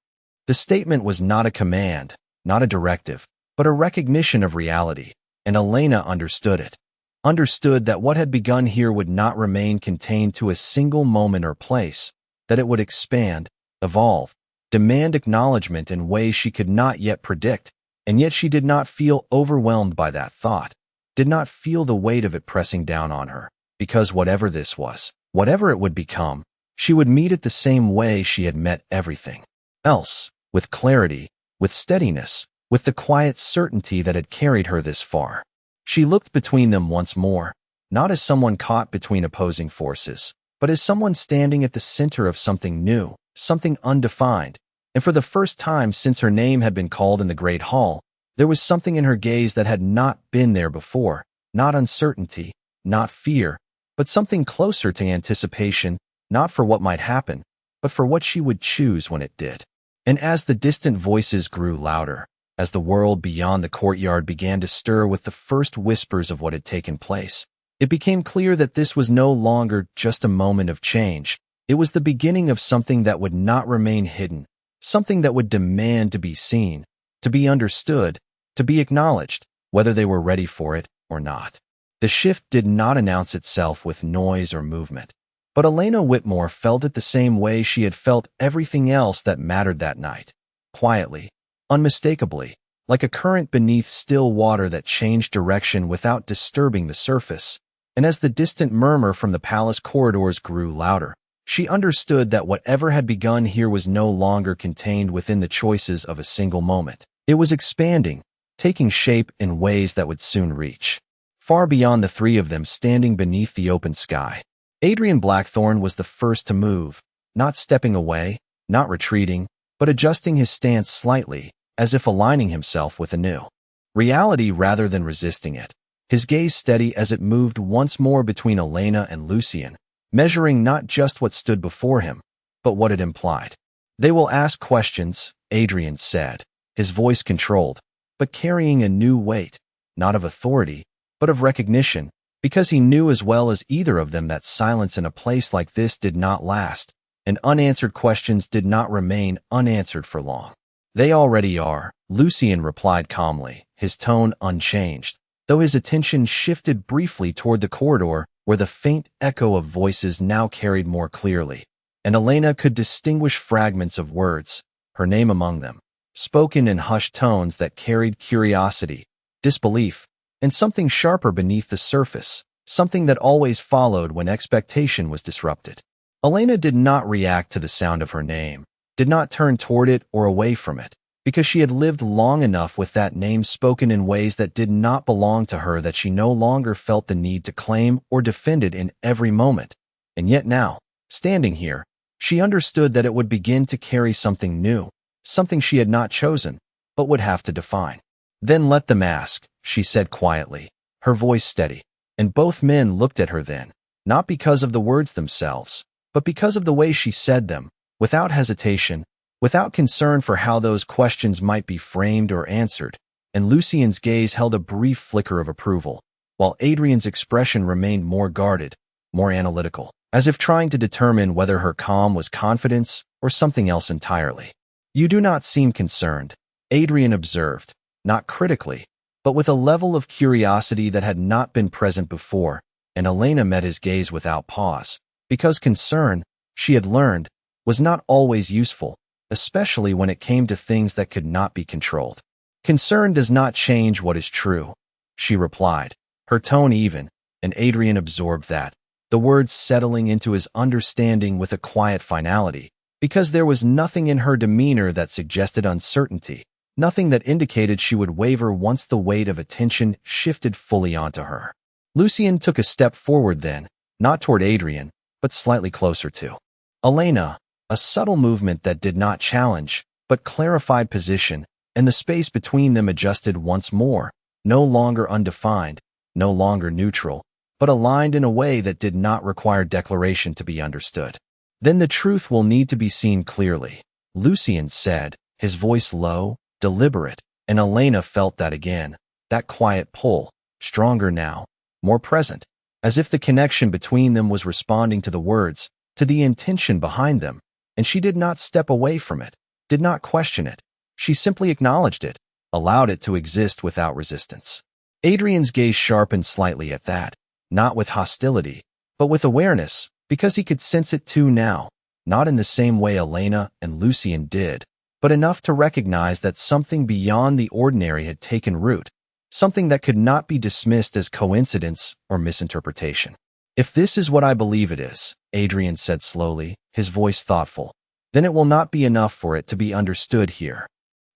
Speaker 1: The statement was not a command, not a directive, but a recognition of reality, and Elena understood it. understood that what had begun here would not remain contained to a single moment or place, that it would expand, evolve, demand acknowledgement in ways she could not yet predict, and yet she did not feel overwhelmed by that thought, did not feel the weight of it pressing down on her, because whatever this was, whatever it would become, she would meet it the same way she had met everything else, with clarity, with steadiness, with the quiet certainty that had carried her this far. She looked between them once more, not as someone caught between opposing forces, but as someone standing at the center of something new, something undefined, and for the first time since her name had been called in the great hall, there was something in her gaze that had not been there before, not uncertainty, not fear, but something closer to anticipation, not for what might happen, but for what she would choose when it did. And as the distant voices grew louder, as the world beyond the courtyard began to stir with the first whispers of what had taken place, it became clear that this was no longer just a moment of change. It was the beginning of something that would not remain hidden, something that would demand to be seen, to be understood, to be acknowledged, whether they were ready for it or not. The shift did not announce itself with noise or movement, but Elena Whitmore felt it the same way she had felt everything else that mattered that night, quietly, unmistakably, like a current beneath still water that changed direction without disturbing the surface. And as the distant murmur from the palace corridors grew louder, she understood that whatever had begun here was no longer contained within the choices of a single moment. It was expanding, taking shape in ways that would soon reach far beyond the three of them standing beneath the open sky. Adrian Blackthorne was the first to move, not stepping away, not retreating, but adjusting his stance slightly, as if aligning himself with a new reality rather than resisting it. His gaze steady as it moved once more between Elena and Lucian, measuring not just what stood before him, but what it implied. "They will ask questions," Adrian said, his voice controlled, but carrying a new weight, not of authority, but of recognition, because he knew as well as either of them that silence in a place like this did not last, and unanswered questions did not remain unanswered for long. "They already are," Lucian replied calmly, his tone unchanged, though his attention shifted briefly toward the corridor where the faint echo of voices now carried more clearly, and Elena could distinguish fragments of words, her name among them, spoken in hushed tones that carried curiosity, disbelief, and something sharper beneath the surface, something that always followed when expectation was disrupted. Elena did not react to the sound of her name, did not turn toward it or away from it, because she had lived long enough with that name spoken in ways that did not belong to her that she no longer felt the need to claim or defend it in every moment. And yet now, standing here, she understood that it would begin to carry something new, something she had not chosen, but would have to define. "Then let them ask," she said quietly, her voice steady, and both men looked at her then, not because of the words themselves, but because of the way she said them, without hesitation, without concern for how those questions might be framed or answered, and Lucian's gaze held a brief flicker of approval, while Adrian's expression remained more guarded, more analytical, as if trying to determine whether her calm was confidence or something else entirely. "You do not seem concerned," Adrian observed, not critically, but with a level of curiosity that had not been present before, and Elena met his gaze without pause, because concern, she had learned, was not always useful, especially when it came to things that could not be controlled. "Concern does not change what is true," she replied, her tone even, and Adrian absorbed that, the words settling into his understanding with a quiet finality, because there was nothing in her demeanor that suggested uncertainty, nothing that indicated she would waver once the weight of attention shifted fully onto her. Lucian took a step forward then, not toward Adrian, but slightly closer to Elena, a subtle movement that did not challenge, but clarified position, and the space between them adjusted once more, no longer undefined, no longer neutral, but aligned in a way that did not require declaration to be understood. "Then the truth will need to be seen clearly," Lucian said, his voice low, deliberate, and Elena felt that again, that quiet pull, stronger now, more present, as if the connection between them was responding to the words, to the intention behind them, and she did not step away from it, did not question it. She simply acknowledged it, allowed it to exist without resistance. Adrian's gaze sharpened slightly at that, not with hostility, but with awareness, because he could sense it too now, not in the same way Elena and Lucian did, but enough to recognize that something beyond the ordinary had taken root, something that could not be dismissed as coincidence or misinterpretation. "If this is what I believe it is," Adrian said slowly, his voice thoughtful, "then it will not be enough for it to be understood here."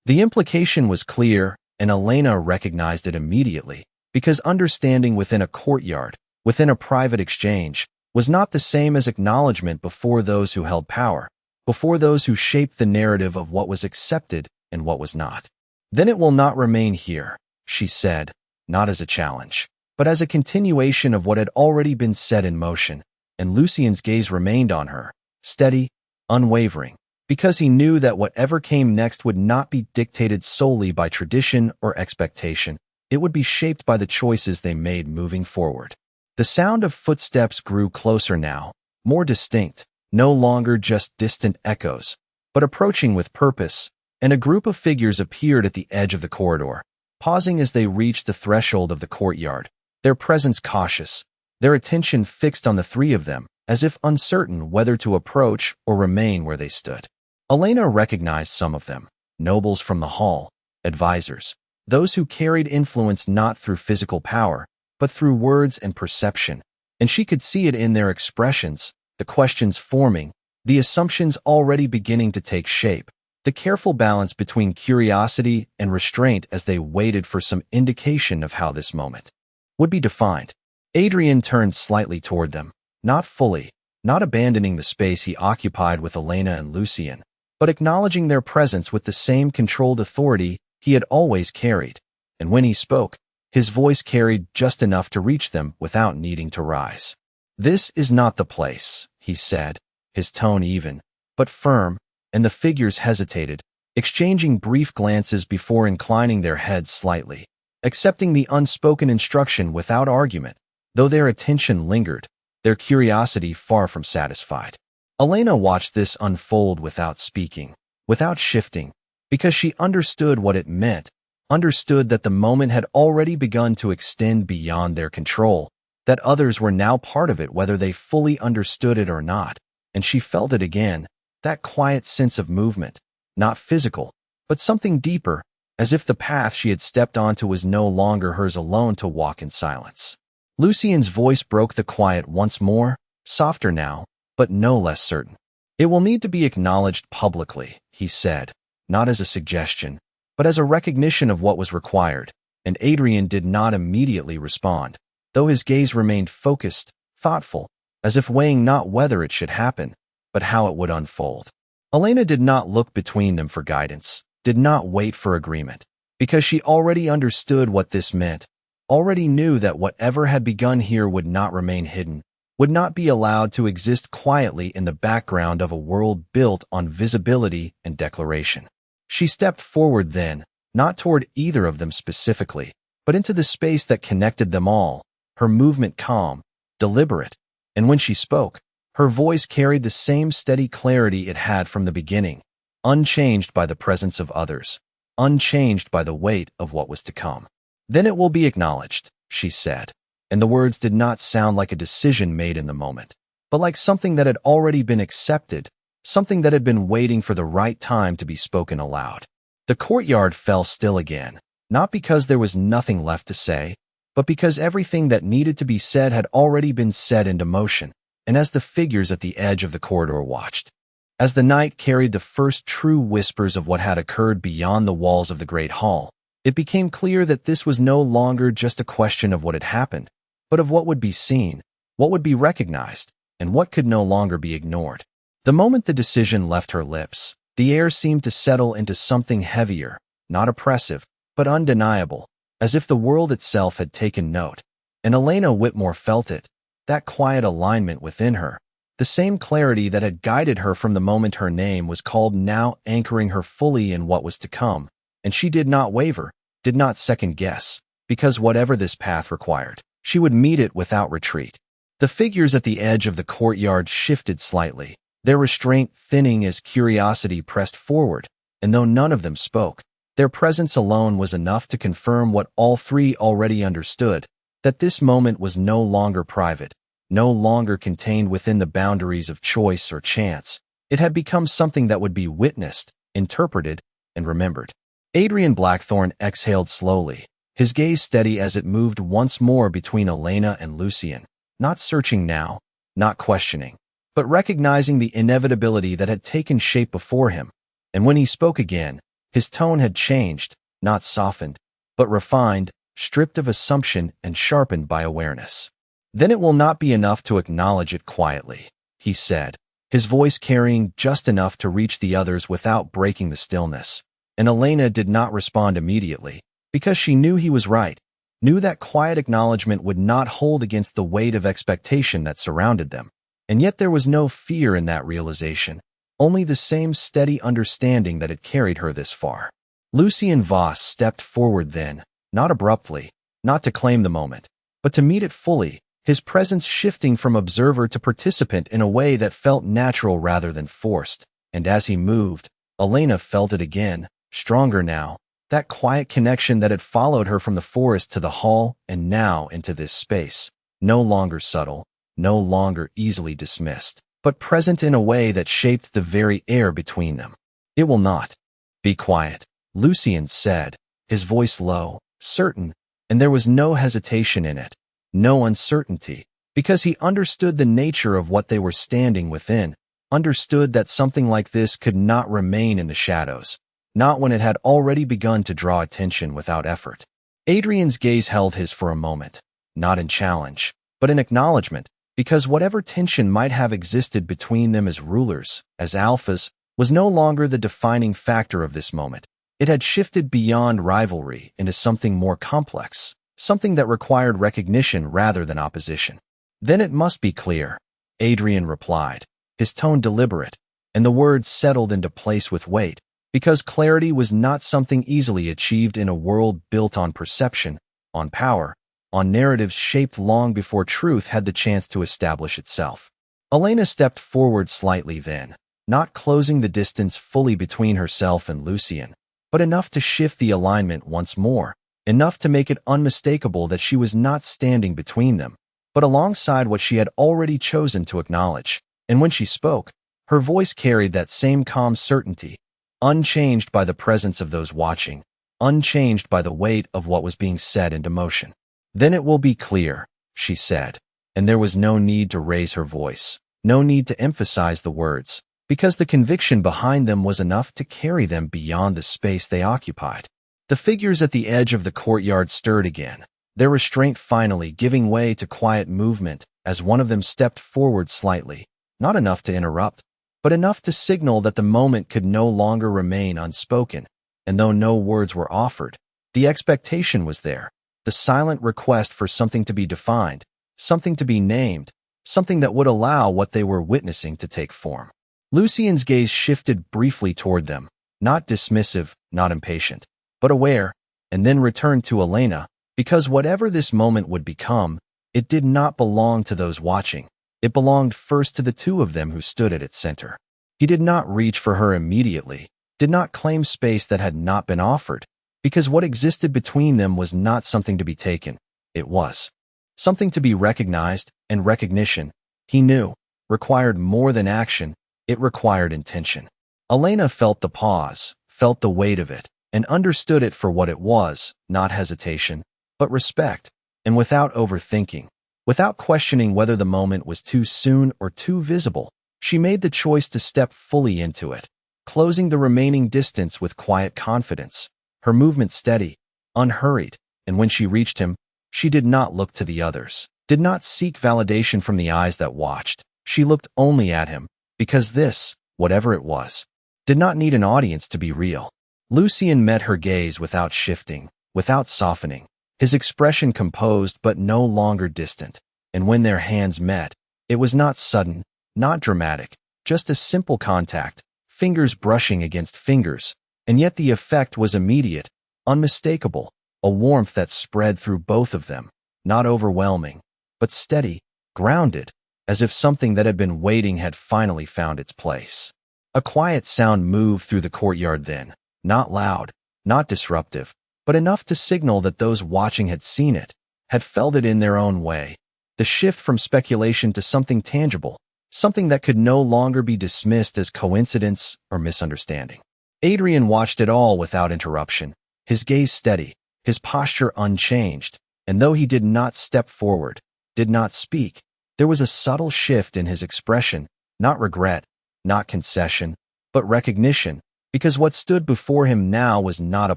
Speaker 1: The implication was clear, and Elena recognized it immediately, because understanding within a courtyard, within a private exchange, was not the same as acknowledgement before those who held power, before those who shaped the narrative of what was accepted and what was not. "Then it will not remain here," she said, not as a challenge, but as a continuation of what had already been set in motion, and Lucian's gaze remained on her, steady, unwavering, because he knew that whatever came next would not be dictated solely by tradition or expectation. It would be shaped by the choices they made moving forward. The sound of footsteps grew closer now, more distinct, no longer just distant echoes, but approaching with purpose, and a group of figures appeared at the edge of the corridor, pausing as they reached the threshold of the courtyard, their presence cautious, their attention fixed on the three of them, as if uncertain whether to approach or remain where they stood. Elena recognized some of them, nobles from the hall, advisors, those who carried influence not through physical power, but through words and perception, and she could see it in their expressions, the questions forming, the assumptions already beginning to take shape, the careful balance between curiosity and restraint as they waited for some indication of how this moment would be defined. Adrian turned slightly toward them, not fully, not abandoning the space he occupied with Elena and Lucian, but acknowledging their presence with the same controlled authority he had always carried, and when he spoke, his voice carried just enough to reach them without needing to rise. "This is not the place," he said, his tone even, but firm, and the figures hesitated, exchanging brief glances before inclining their heads slightly, accepting the unspoken instruction without argument, though their attention lingered, their curiosity far from satisfied. Elena watched this unfold without speaking, without shifting, because she understood what it meant, understood that the moment had already begun to extend beyond their control, that others were now part of it whether they fully understood it or not, and she felt it again, that quiet sense of movement, not physical, but something deeper, as if the path she had stepped onto was no longer hers alone to walk in silence. Lucian's voice broke the quiet once more, softer now, but no less certain. "It will need to be acknowledged publicly," he said, not as a suggestion, but as a recognition of what was required, and Adrian did not immediately respond, though his gaze remained focused, thoughtful, as if weighing not whether it should happen, but how it would unfold. Elena did not look between them for guidance, did not wait for agreement, because she already understood what this meant, already knew that whatever had begun here would not remain hidden, would not be allowed to exist quietly in the background of a world built on visibility and declaration. She stepped forward then, not toward either of them specifically, but into the space that connected them all, her movement calm, deliberate, and when she spoke, her voice carried the same steady clarity it had from the beginning, unchanged by the presence of others, unchanged by the weight of what was to come. "Then it will be acknowledged," she said, and the words did not sound like a decision made in the moment, but like something that had already been accepted, something that had been waiting for the right time to be spoken aloud. The courtyard fell still again, not because there was nothing left to say, but because everything that needed to be said had already been set into motion, and as the figures at the edge of the corridor watched, as the night carried the first true whispers of what had occurred beyond the walls of the great hall, it became clear that this was no longer just a question of what had happened, but of what would be seen, what would be recognized, and what could no longer be ignored. The moment the decision left her lips, the air seemed to settle into something heavier, not oppressive, but undeniable, as if the world itself had taken note, and Elena Whitmore felt it, that quiet alignment within her, the same clarity that had guided her from the moment her name was called now anchoring her fully in what was to come, and she did not waver, did not second-guess, because whatever this path required, she would meet it without retreat. The figures at the edge of the courtyard shifted slightly, their restraint thinning as curiosity pressed forward, and though none of them spoke, Their presence alone was enough to confirm what all three already understood, that this moment was no longer private, no longer contained within the boundaries of choice or chance. It had become something that would be witnessed, interpreted, and remembered. Adrian Blackthorne exhaled slowly, his gaze steady as it moved once more between Elena and Lucian, not searching now, not questioning, but recognizing the inevitability that had taken shape before him. And when he spoke again, his tone had changed, not softened, but refined, stripped of assumption and sharpened by awareness. "Then it will not be enough to acknowledge it quietly," he said, his voice carrying just enough to reach the others without breaking the stillness. And Elena did not respond immediately, because she knew he was right, knew that quiet acknowledgement would not hold against the weight of expectation that surrounded them. And yet there was no fear in that realization, only the same steady understanding that had carried her this far. Lucian Voss stepped forward then, not abruptly, not to claim the moment, but to meet it fully, his presence shifting from observer to participant in a way that felt natural rather than forced. And as he moved, Elena felt it again, stronger now, that quiet connection that had followed her from the forest to the hall and now into this space, no longer subtle, no longer easily dismissed, but present in a way that shaped the very air between them. "It will not be quiet," Lucian said, his voice low, certain, and there was no hesitation in it, no uncertainty, because he understood the nature of what they were standing within, understood that something like this could not remain in the shadows, not when it had already begun to draw attention without effort. Adrian's gaze held his for a moment, not in challenge, but in acknowledgement, because whatever tension might have existed between them as rulers, as alphas, was no longer the defining factor of this moment. It had shifted beyond rivalry into something more complex, something that required recognition rather than opposition. "Then it must be clear," Adrian replied, his tone deliberate, and the words settled into place with weight, because clarity was not something easily achieved in a world built on perception, on power, on narratives shaped long before truth had the chance to establish itself. Elena stepped forward slightly then, not closing the distance fully between herself and Lucian, but enough to shift the alignment once more, enough to make it unmistakable that she was not standing between them, but alongside what she had already chosen to acknowledge. And when she spoke, her voice carried that same calm certainty, unchanged by the presence of those watching, unchanged by the weight of what was being said into motion. "Then it will be clear," she said, and there was no need to raise her voice, no need to emphasize the words, because the conviction behind them was enough to carry them beyond the space they occupied. The figures at the edge of the courtyard stirred again, their restraint finally giving way to quiet movement as one of them stepped forward slightly, not enough to interrupt, but enough to signal that the moment could no longer remain unspoken. And though no words were offered, the expectation was there, the silent request for something to be defined, something to be named, something that would allow what they were witnessing to take form. Lucian's gaze shifted briefly toward them, not dismissive, not impatient, but aware, and then returned to Elena, because whatever this moment would become, it did not belong to those watching. It belonged first to the two of them who stood at its center. He did not reach for her immediately, did not claim space that had not been offered, because what existed between them was not something to be taken. It was something to be recognized, and recognition, he knew, required more than action, it required intention. Elena felt the pause, felt the weight of it, and understood it for what it was, not hesitation, but respect, and without overthinking, without questioning whether the moment was too soon or too visible, she made the choice to step fully into it, closing the remaining distance with quiet confidence, her movement steady, unhurried, and when she reached him, she did not look to the others, did not seek validation from the eyes that watched. She looked only at him, because this, whatever it was, did not need an audience to be real. Lucian met her gaze without shifting, without softening, his expression composed but no longer distant, and when their hands met, it was not sudden, not dramatic, just a simple contact, fingers brushing against fingers, and yet the effect was immediate, unmistakable, a warmth that spread through both of them, not overwhelming, but steady, grounded, as if something that had been waiting had finally found its place. A quiet sound moved through the courtyard then, not loud, not disruptive, but enough to signal that those watching had seen it, had felt it in their own way. The shift from speculation to something tangible, something that could no longer be dismissed as coincidence or misunderstanding. Adrian watched it all without interruption, his gaze steady, his posture unchanged, and though he did not step forward, did not speak, there was a subtle shift in his expression, not regret, not concession, but recognition, because what stood before him now was not a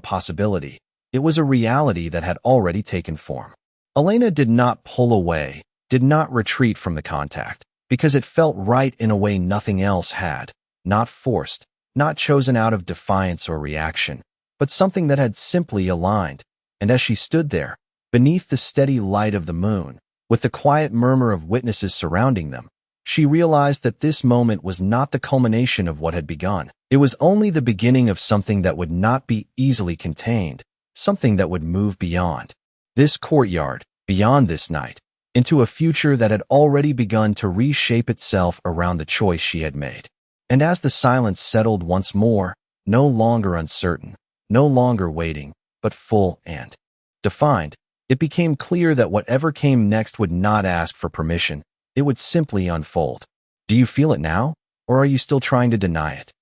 Speaker 1: possibility. It was a reality that had already taken form. Elena did not pull away, did not retreat from the contact, because it felt right in a way nothing else had, not forced, not chosen out of defiance or reaction, but something that had simply aligned. And as she stood there, beneath the steady light of the moon, with the quiet murmur of witnesses surrounding them, she realized that this moment was not the culmination of what had begun. It was only the beginning of something that would not be easily contained, something that would move beyond this courtyard, beyond this night, into a future that had already begun to reshape itself around the choice she had made. And as the silence settled once more, no longer uncertain, no longer waiting, but full and defined, it became clear that whatever came next would not ask for permission. It would simply unfold. Do you feel it now, or are you still trying to deny it?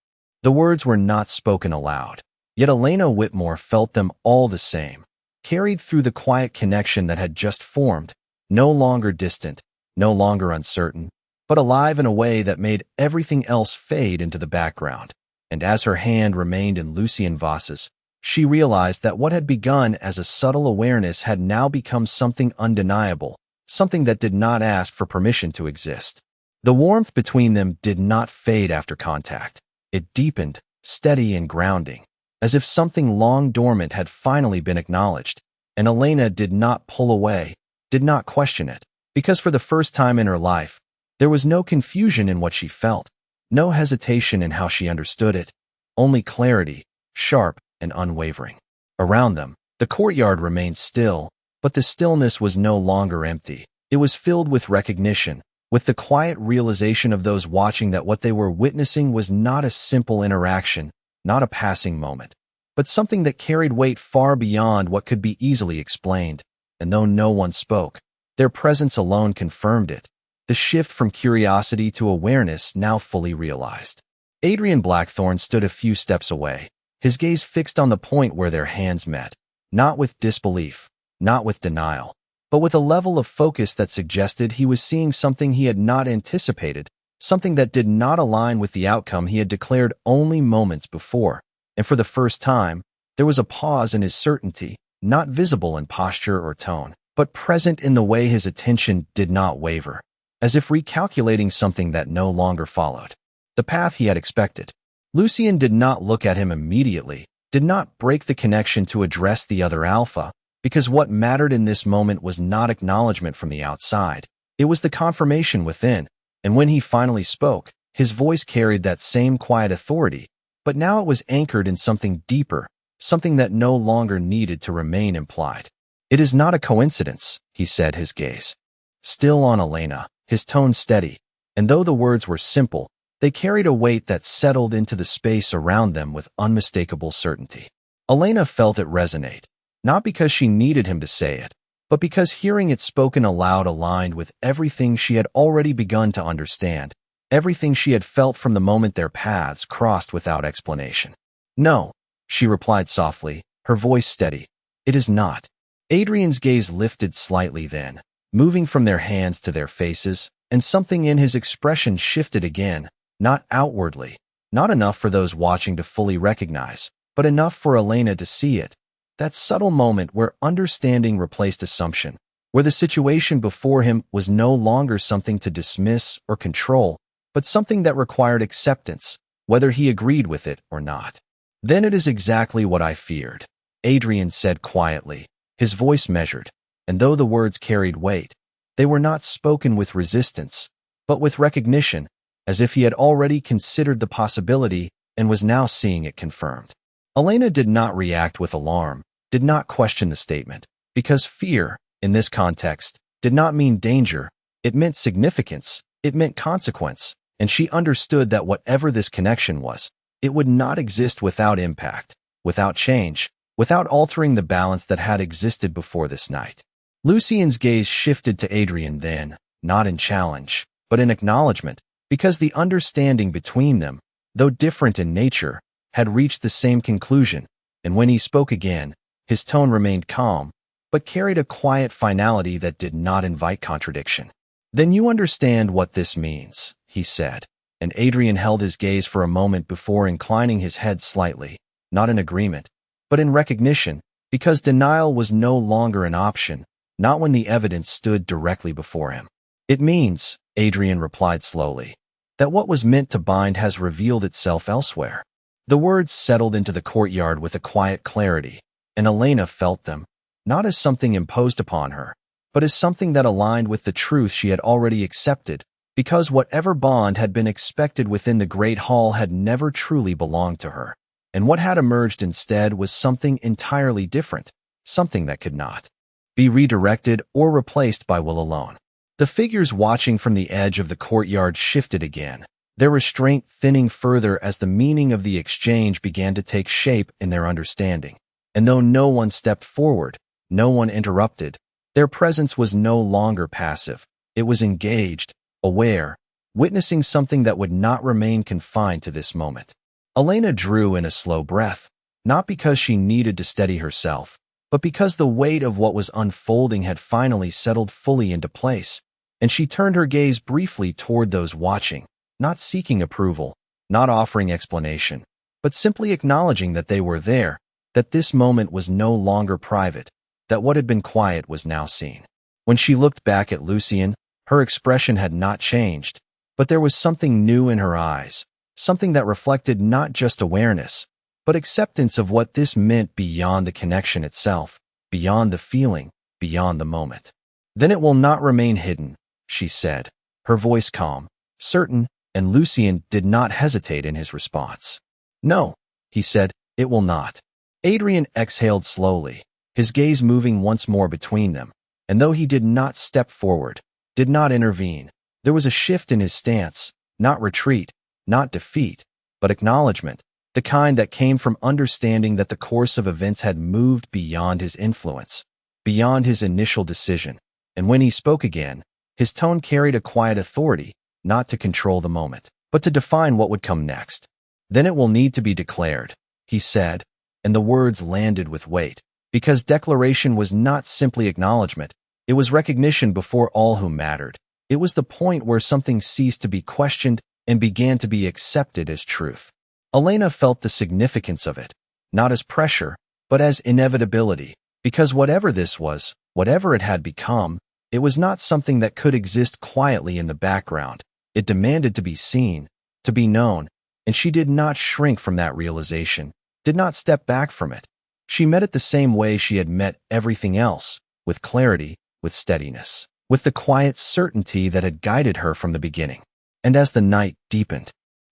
Speaker 1: The words were not spoken aloud, yet Elena Whitmore felt them all the same, carried through the quiet connection that had just formed, no longer distant, no longer uncertain, but alive in a way that made everything else fade into the background. And as her hand remained in Lucien Voss's, she realized that what had begun as a subtle awareness had now become something undeniable, something that did not ask for permission to exist. The warmth between them did not fade after contact. It deepened, steady and grounding, as if something long dormant had finally been acknowledged. And Elena did not pull away, did not question it, because for the first time in her life, there was no confusion in what she felt, no hesitation in how she understood it, only clarity, sharp and unwavering. Around them, the courtyard remained still, but the stillness was no longer empty. It was filled with recognition, with the quiet realization of those watching that what they were witnessing was not a simple interaction, not a passing moment, but something that carried weight far beyond what could be easily explained. And though no one spoke, their presence alone confirmed it, the shift from curiosity to awareness now fully realized. Adrian Blackthorne stood a few steps away, his gaze fixed on the point where their hands met, not with disbelief, not with denial, but with a level of focus that suggested he was seeing something he had not anticipated, something that did not align with the outcome he had declared only moments before. And for the first time, there was a pause in his certainty, not visible in posture or tone, but present in the way his attention did not waver, as if recalculating something that no longer followed the path he had expected. Lucien did not look at him immediately, did not break the connection to address the other alpha, because what mattered in this moment was not acknowledgement from the outside. It was the confirmation within, and when he finally spoke, his voice carried that same quiet authority, but now it was anchored in something deeper, something that no longer needed to remain implied. It is not a coincidence, he said, his gaze still on Elena, his tone steady, and though the words were simple, they carried a weight that settled into the space around them with unmistakable certainty. Elena felt it resonate, not because she needed him to say it, but because hearing it spoken aloud aligned with everything she had already begun to understand, everything she had felt from the moment their paths crossed without explanation. No, she replied softly, her voice steady. It is not. Adrian's gaze lifted slightly then, moving from their hands to their faces, and something in his expression shifted again, not outwardly, not enough for those watching to fully recognize, but enough for Elena to see it. That subtle moment where understanding replaced assumption, where the situation before him was no longer something to dismiss or control, but something that required acceptance, whether he agreed with it or not. Then it is exactly what I feared, Adrian said quietly, his voice measured, and though the words carried weight, they were not spoken with resistance, but with recognition, as if he had already considered the possibility and was now seeing it confirmed. Elena did not react with alarm, did not question the statement, because fear, in this context, did not mean danger, it meant significance, it meant consequence, and she understood that whatever this connection was, it would not exist without impact, without change, without altering the balance that had existed before this night. Lucien's gaze shifted to Adrian then, not in challenge, but in acknowledgement, because the understanding between them, though different in nature, had reached the same conclusion, and when he spoke again, his tone remained calm, but carried a quiet finality that did not invite contradiction. "Then you understand what this means," he said, and Adrian held his gaze for a moment before inclining his head slightly, not in agreement, but in recognition, because denial was no longer an option, not when the evidence stood directly before him. "It means," Adrian replied slowly, "that what was meant to bind has revealed itself elsewhere." The words settled into the courtyard with a quiet clarity, and Elena felt them, not as something imposed upon her, but as something that aligned with the truth she had already accepted, because whatever bond had been expected within the great hall had never truly belonged to her, and what had emerged instead was something entirely different, something that could not be redirected or replaced by will alone. The figures watching from the edge of the courtyard shifted again, their restraint thinning further as the meaning of the exchange began to take shape in their understanding. And though no one stepped forward, no one interrupted, their presence was no longer passive. It was engaged, aware, witnessing something that would not remain confined to this moment. Elena drew in a slow breath, not because she needed to steady herself, but because the weight of what was unfolding had finally settled fully into place, and she turned her gaze briefly toward those watching, not seeking approval, not offering explanation, but simply acknowledging that they were there, that this moment was no longer private, that what had been quiet was now seen. When she looked back at Lucien, her expression had not changed, but there was something new in her eyes, something that reflected not just awareness, but acceptance of what this meant beyond the connection itself, beyond the feeling, beyond the moment. "Then it will not remain hidden," she said, her voice calm, certain, and Lucien did not hesitate in his response. "No," he said, "it will not." Adrian exhaled slowly, his gaze moving once more between them, and though he did not step forward, did not intervene, there was a shift in his stance, not retreat, not defeat, but acknowledgement, the kind that came from understanding that the course of events had moved beyond his influence, beyond his initial decision, and when he spoke again, his tone carried a quiet authority, not to control the moment, but to define what would come next. "Then it will need to be declared," he said, and the words landed with weight, because declaration was not simply acknowledgement, it was recognition before all who mattered. It was the point where something ceased to be questioned and began to be accepted as truth. Elena felt the significance of it, not as pressure, but as inevitability, because whatever this was, whatever it had become, it was not something that could exist quietly in the background. It demanded to be seen, to be known, and she did not shrink from that realization, did not step back from it. She met it the same way she had met everything else, with clarity, with steadiness, with the quiet certainty that had guided her from the beginning. And as the night deepened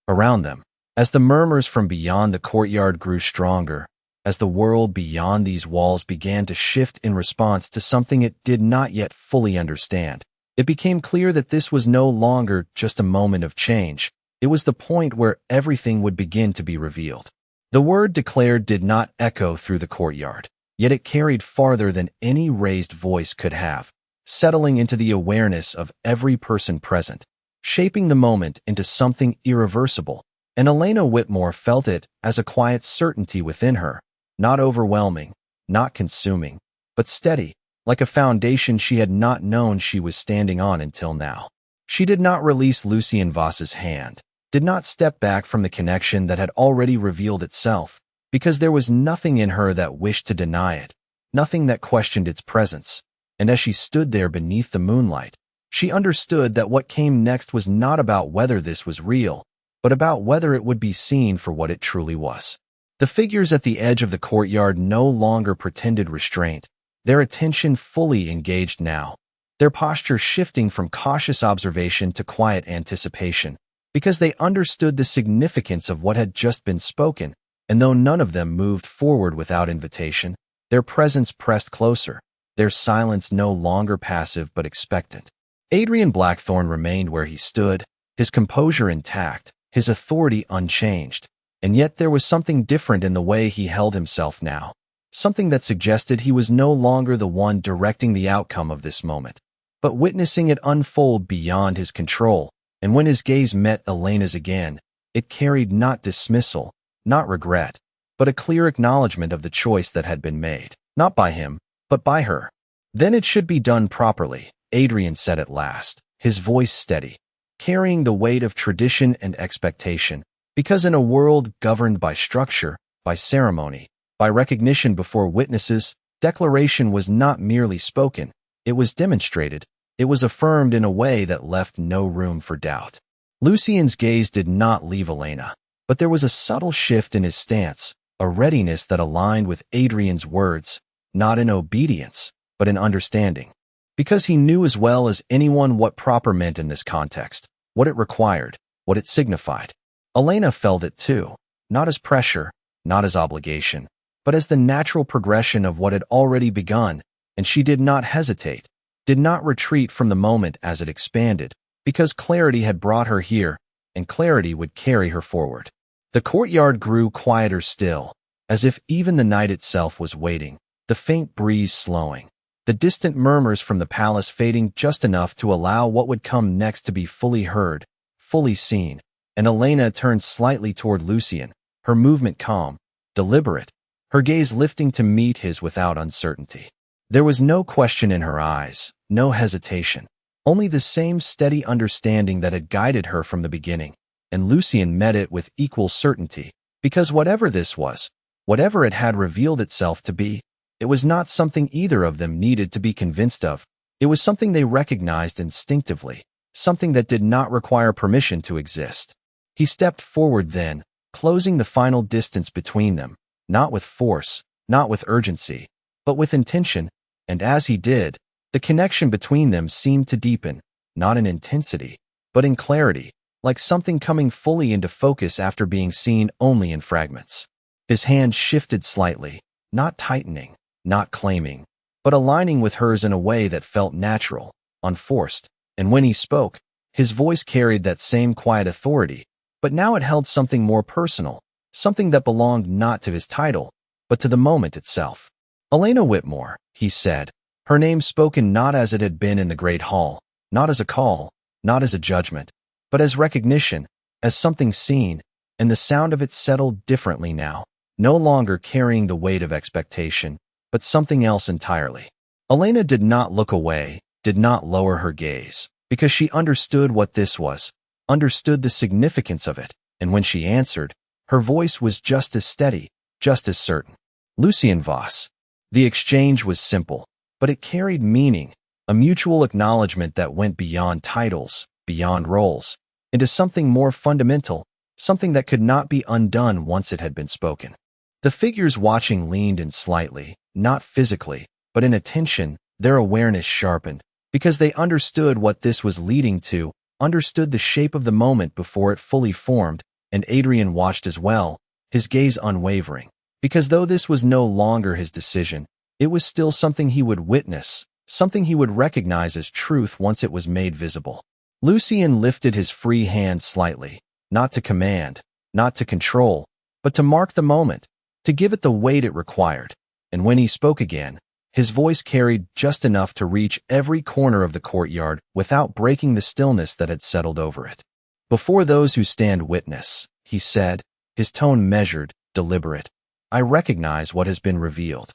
Speaker 1: around them, as the murmurs from beyond the courtyard grew stronger, as the world beyond these walls began to shift in response to something it did not yet fully understand, it became clear that this was no longer just a moment of change. It was the point where everything would begin to be revealed. The word declared did not echo through the courtyard, yet it carried farther than any raised voice could have, settling into the awareness of every person present, shaping the moment into something irreversible, and Elena Whitmore felt it as a quiet certainty within her, not overwhelming, not consuming, but steady, like a foundation she had not known she was standing on until now. She did not release Lucien Voss's hand, did not step back from the connection that had already revealed itself, because there was nothing in her that wished to deny it, nothing that questioned its presence, and as she stood there beneath the moonlight, she understood that what came next was not about whether this was real, but about whether it would be seen for what it truly was. The figures at the edge of the courtyard no longer pretended restraint, their attention fully engaged now, their posture shifting from cautious observation to quiet anticipation, because they understood the significance of what had just been spoken, and though none of them moved forward without invitation, their presence pressed closer, their silence no longer passive but expectant. Adrian Blackthorne remained where he stood, his composure intact, his authority unchanged, and yet there was something different in the way he held himself now, something that suggested he was no longer the one directing the outcome of this moment, but witnessing it unfold beyond his control. And when his gaze met Elena's again, it carried not dismissal, not regret, but a clear acknowledgement of the choice that had been made, not by him, but by her. Then it should be done properly, Adrian said at last, his voice steady, carrying the weight of tradition and expectation, because in a world governed by structure, by ceremony, by recognition before witnesses, declaration was not merely spoken, it was demonstrated, it was affirmed in a way that left no room for doubt. Lucien's gaze did not leave Elena, but there was a subtle shift in his stance, a readiness that aligned with Adrian's words, not in obedience, but in understanding. Because he knew as well as anyone what proper meant in this context, what it required, what it signified. Elena felt it too, not as pressure, not as obligation, but as the natural progression of what had already begun, and she did not hesitate, did not retreat from the moment as it expanded, because clarity had brought her here, and clarity would carry her forward. The courtyard grew quieter still, as if even the night itself was waiting, the faint breeze slowing, the distant murmurs from the palace fading just enough to allow what would come next to be fully heard, fully seen. And Elena turned slightly toward Lucien, her movement calm, deliberate, her gaze lifting to meet his without uncertainty. There was no question in her eyes, no hesitation, only the same steady understanding that had guided her from the beginning, and Lucien met it with equal certainty, because whatever this was, whatever it had revealed itself to be, it was not something either of them needed to be convinced of, it was something they recognized instinctively, something that did not require permission to exist. He stepped forward then, closing the final distance between them, not with force, not with urgency, but with intention, and as he did, the connection between them seemed to deepen, not in intensity, but in clarity, like something coming fully into focus after being seen only in fragments. His hand shifted slightly, not tightening, not claiming, but aligning with hers in a way that felt natural, unforced, and when he spoke, his voice carried that same quiet authority, but now it held something more personal, something that belonged not to his title, but to the moment itself. Elena Whitmore, he said, her name spoken not as it had been in the great hall, not as a call, not as a judgment, but as recognition, as something seen, and the sound of it settled differently now, no longer carrying the weight of expectation, but something else entirely. Elena did not look away, did not lower her gaze, because she understood what this was, understood the significance of it, and when she answered, her voice was just as steady, just as certain. Lucien Voss. The exchange was simple, but it carried meaning, a mutual acknowledgement that went beyond titles, beyond roles, into something more fundamental, something that could not be undone once it had been spoken. The figures watching leaned in slightly, not physically, but in attention, their awareness sharpened, because they understood what this was leading to, understood the shape of the moment before it fully formed, and Adrian watched as well, his gaze unwavering, because though this was no longer his decision, it was still something he would witness, something he would recognize as truth once it was made visible. Lucien lifted his free hand slightly, not to command, not to control, but to mark the moment, to give it the weight it required, and when he spoke again, his voice carried just enough to reach every corner of the courtyard without breaking the stillness that had settled over it. Before those who stand witness, he said, his tone measured, deliberate, I recognize what has been revealed.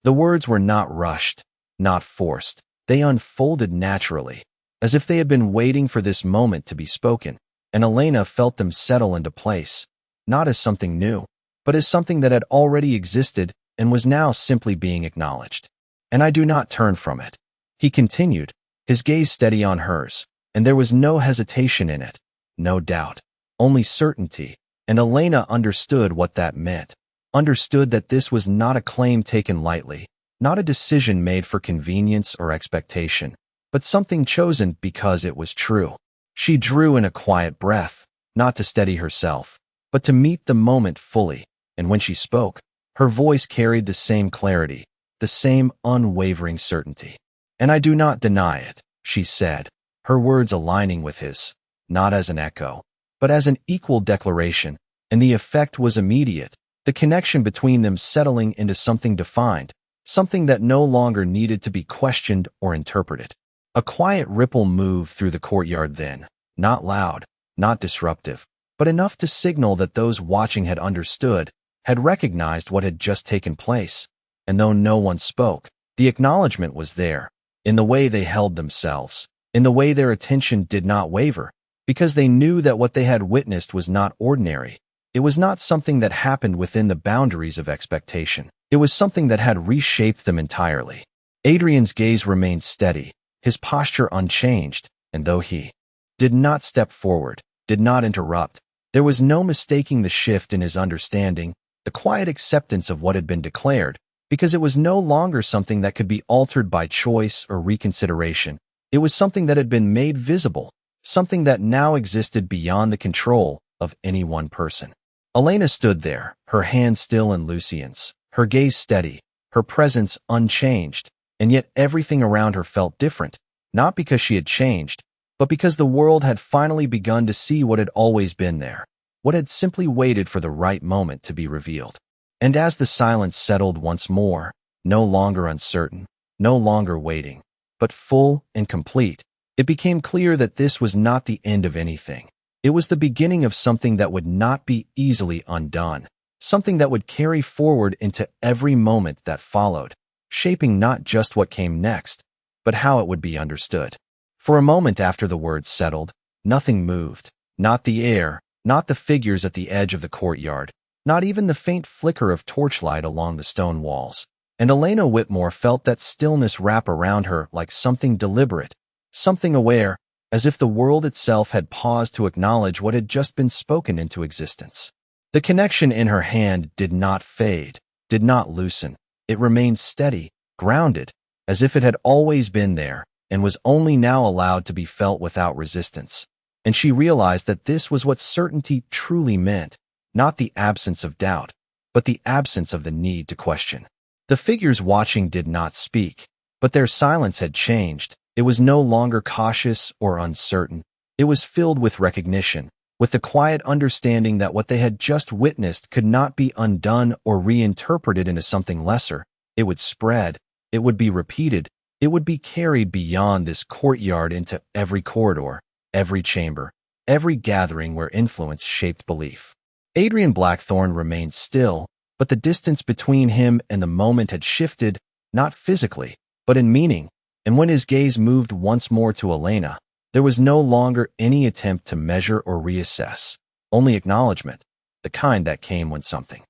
Speaker 1: The words were not rushed, not forced. They unfolded naturally, as if they had been waiting for this moment to be spoken, and Elena felt them settle into place, not as something new, but as something that had already existed and was now simply being acknowledged. And I do not turn from it. He continued, his gaze steady on hers, and there was no hesitation in it, no doubt, only certainty, and Elena understood what that meant, understood that this was not a claim taken lightly, not a decision made for convenience or expectation, but something chosen because it was true. She drew in a quiet breath, not to steady herself, but to meet the moment fully, and when she spoke, her voice carried the same clarity, the same unwavering certainty. And I do not deny it, she said, her words aligning with his, not as an echo, but as an equal declaration, and the effect was immediate, the connection between them settling into something defined, something that no longer needed to be questioned or interpreted. A quiet ripple moved through the courtyard then, not loud, not disruptive, but enough to signal that those watching had understood, had recognized what had just taken place. And though no one spoke, the acknowledgement was there, in the way they held themselves, in the way their attention did not waver, because they knew that what they had witnessed was not ordinary. It was not something that happened within the boundaries of expectation. It was something that had reshaped them entirely. Adrian's gaze remained steady, his posture unchanged, and though he did not step forward, did not interrupt, there was no mistaking the shift in his understanding, the quiet acceptance of what had been declared, because it was no longer something that could be altered by choice or reconsideration. It was something that had been made visible, something that now existed beyond the control of any one person. Elena stood there, her hand still in Lucien's, her gaze steady, her presence unchanged, and yet everything around her felt different, not because she had changed, but because the world had finally begun to see what had always been there, what had simply waited for the right moment to be revealed. And as the silence settled once more, no longer uncertain, no longer waiting, but full and complete, it became clear that this was not the end of anything. It was the beginning of something that would not be easily undone, something that would carry forward into every moment that followed, shaping not just what came next, but how it would be understood. For a moment after the words settled, nothing moved, not the air, not the figures at the edge of the courtyard, not even the faint flicker of torchlight along the stone walls. And Elena Whitmore felt that stillness wrap around her like something deliberate, something aware, as if the world itself had paused to acknowledge what had just been spoken into existence. The connection in her hand did not fade, did not loosen. It remained steady, grounded, as if it had always been there, and was only now allowed to be felt without resistance. And she realized that this was what certainty truly meant, not the absence of doubt, but the absence of the need to question. The figures watching did not speak, but their silence had changed. It was no longer cautious or uncertain. It was filled with recognition, with the quiet understanding that what they had just witnessed could not be undone or reinterpreted into something lesser. It would spread, it would be repeated, it would be carried beyond this courtyard into every corridor, every chamber, every gathering where influence shaped belief. Adrian Blackthorne remained still, but the distance between him and the moment had shifted, not physically, but in meaning, and when his gaze moved once more to Elena, there was no longer any attempt to measure or reassess, only acknowledgement, the kind that came when something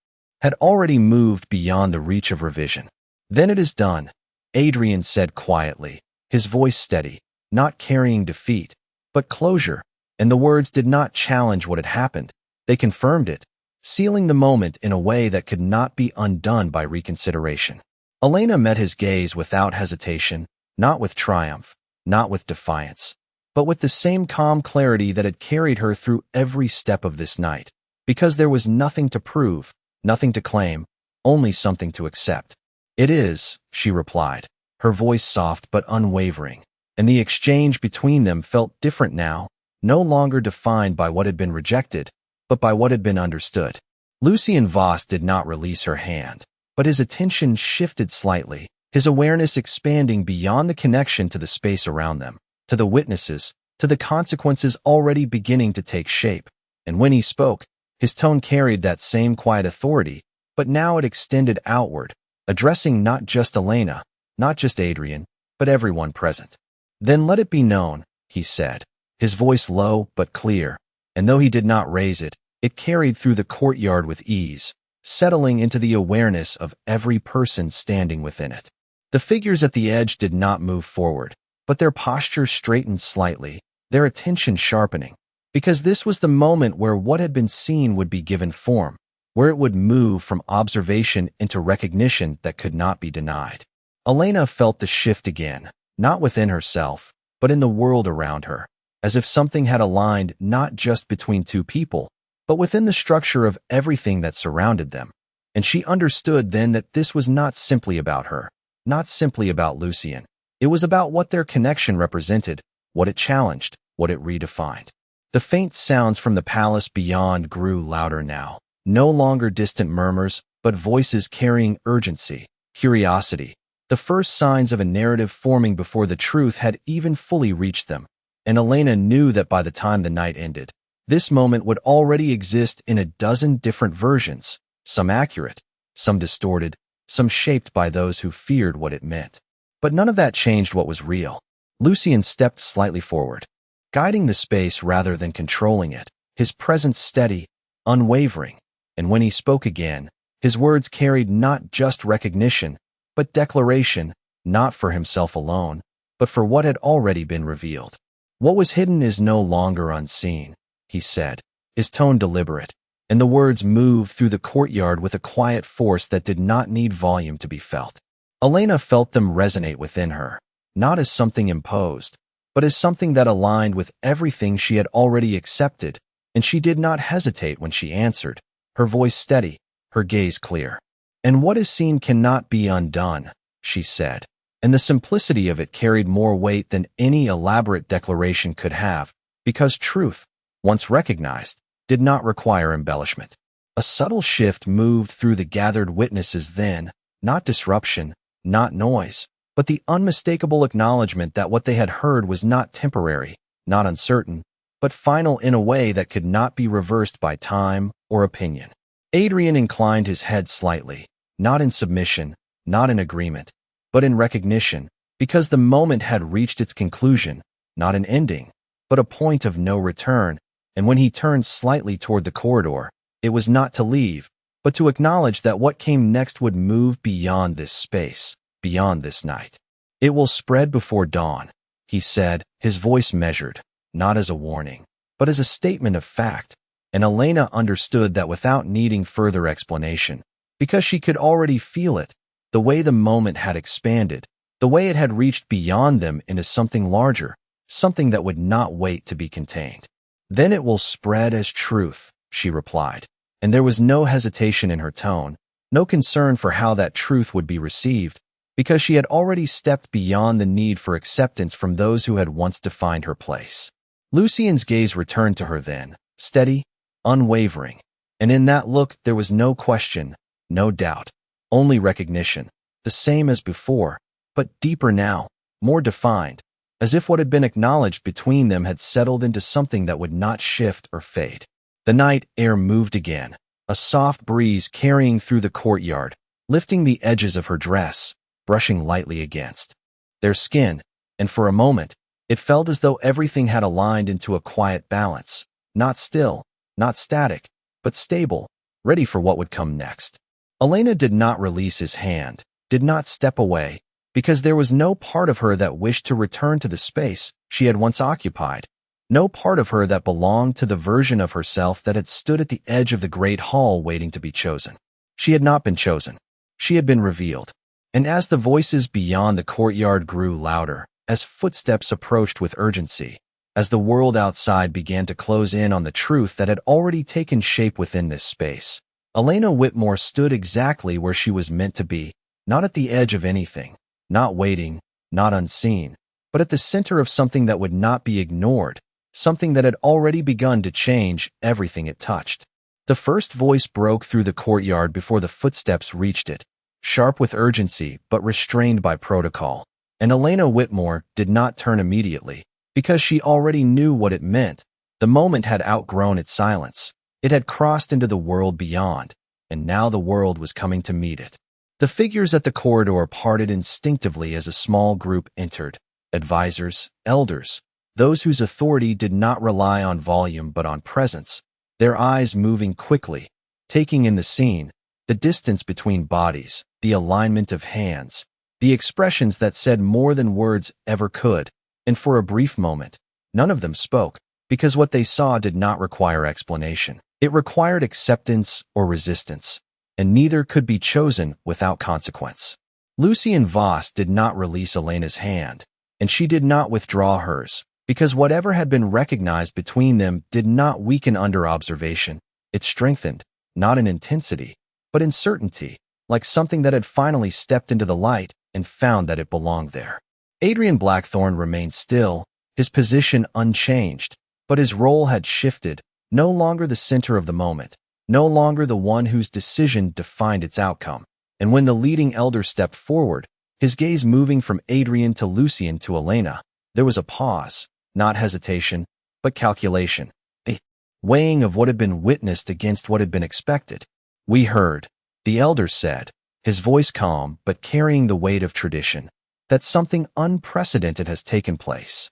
Speaker 1: had already moved beyond the reach of revision. "Then it is done," Adrian said quietly, his voice steady, not carrying defeat, but closure, and the words did not challenge what had happened, they confirmed it, sealing the moment in a way that could not be undone by reconsideration. Elena met his gaze without hesitation, not with triumph, not with defiance, but with the same calm clarity that had carried her through every step of this night, because there was nothing to prove, nothing to claim, only something to accept. "It is," she replied, her voice soft but unwavering, and the exchange between them felt different now, no longer defined by what had been rejected, but by what had been understood. Lucien Voss did not release her hand, but his attention shifted slightly, his awareness expanding beyond the connection to the space around them, to the witnesses, to the consequences already beginning to take shape. And when he spoke, his tone carried that same quiet authority, but now it extended outward, addressing not just Elena, not just Adrian, but everyone present. "Then let it be known," he said, his voice low but clear, and though he did not raise it, it carried through the courtyard with ease, settling into the awareness of every person standing within it. The figures at the edge did not move forward, but their posture straightened slightly, their attention sharpening, because this was the moment where what had been seen would be given form, where it would move from observation into recognition that could not be denied. Elena felt the shift again, not within herself, but in the world around her, as if something had aligned not just between two people, but within the structure of everything that surrounded them. And she understood then that this was not simply about her, not simply about Lucien. It was about what their connection represented, what it challenged, what it redefined. The faint sounds from the palace beyond grew louder now, No longer distant murmurs, but voices carrying urgency, curiosity, the first signs of a narrative forming before the truth had even fully reached them. And Elena knew that by the time the night ended, this moment would already exist in a dozen different versions, some accurate, some distorted, some shaped by those who feared what it meant. But none of that changed what was real. Lucian stepped slightly forward, guiding the space rather than controlling it, his presence steady, unwavering, and when he spoke again, his words carried not just recognition, but declaration, not for himself alone, but for what had already been revealed. What was hidden is no longer unseen, he said, his tone deliberate, and the words moved through the courtyard with a quiet force that did not need volume to be felt. Elena felt them resonate within her, not as something imposed, but as something that aligned with everything she had already accepted, and she did not hesitate when she answered, her voice steady, her gaze clear. "And what is seen cannot be undone," she said, and the simplicity of it carried more weight than any elaborate declaration could have, because truth, once recognized, did not require embellishment. A subtle shift moved through the gathered witnesses then, not disruption, not noise, but the unmistakable acknowledgement that what they had heard was not temporary, not uncertain, but final in a way that could not be reversed by time or opinion. Adrian inclined his head slightly, not in submission, not in agreement, but in recognition, because the moment had reached its conclusion, not an ending, but a point of no return, and when he turned slightly toward the corridor, it was not to leave, but to acknowledge that what came next would move beyond this space, beyond this night. "It will spread before dawn," he said, his voice measured, not as a warning, but as a statement of fact, and Elena understood that without needing further explanation, because she could already feel it, the way the moment had expanded, the way it had reached beyond them into something larger, something that would not wait to be contained. "Then it will spread as truth," she replied, and there was no hesitation in her tone, no concern for how that truth would be received, because she had already stepped beyond the need for acceptance from those who had once defined her place. Lucian's gaze returned to her then, steady, unwavering, and in that look there was no question, no doubt, only recognition, the same as before, but deeper now, more defined, as if what had been acknowledged between them had settled into something that would not shift or fade. The night air moved again, a soft breeze carrying through the courtyard, lifting the edges of her dress, brushing lightly against their skin, and for a moment, it felt as though everything had aligned into a quiet balance, not still, not static, but stable, ready for what would come next. Elena did not release his hand, did not step away, because there was no part of her that wished to return to the space she had once occupied, no part of her that belonged to the version of herself that had stood at the edge of the great hall waiting to be chosen. She had not been chosen. She had been revealed. And as the voices beyond the courtyard grew louder, as footsteps approached with urgency, as the world outside began to close in on the truth that had already taken shape within this space, Elena Whitmore stood exactly where she was meant to be, not at the edge of anything, not waiting, not unseen, but at the center of something that would not be ignored, something that had already begun to change everything it touched. The first voice broke through the courtyard before the footsteps reached it, sharp with urgency but restrained by protocol, and Elena Whitmore did not turn immediately, because she already knew what it meant. The moment had outgrown its silence. It had crossed into the world beyond, and now the world was coming to meet it. The figures at the corridor parted instinctively as a small group entered, advisors, elders, those whose authority did not rely on volume but on presence, their eyes moving quickly, taking in the scene, the distance between bodies, the alignment of hands, the expressions that said more than words ever could, and for a brief moment, none of them spoke, because what they saw did not require explanation. It required acceptance or resistance, and neither could be chosen without consequence. Lucian Voss did not release Elena's hand, and she did not withdraw hers, because whatever had been recognized between them did not weaken under observation. It strengthened, not in intensity, but in certainty, like something that had finally stepped into the light and found that it belonged there. Adrian Blackthorne remained still, his position unchanged, but his role had shifted, no longer the center of the moment, no longer the one whose decision defined its outcome. And when the leading elder stepped forward, his gaze moving from Adrian to Lucian to Elena, there was a pause, not hesitation, but calculation, a weighing of what had been witnessed against what had been expected. "We heard," the elder said, his voice calm but carrying the weight of tradition, "that something unprecedented has taken place."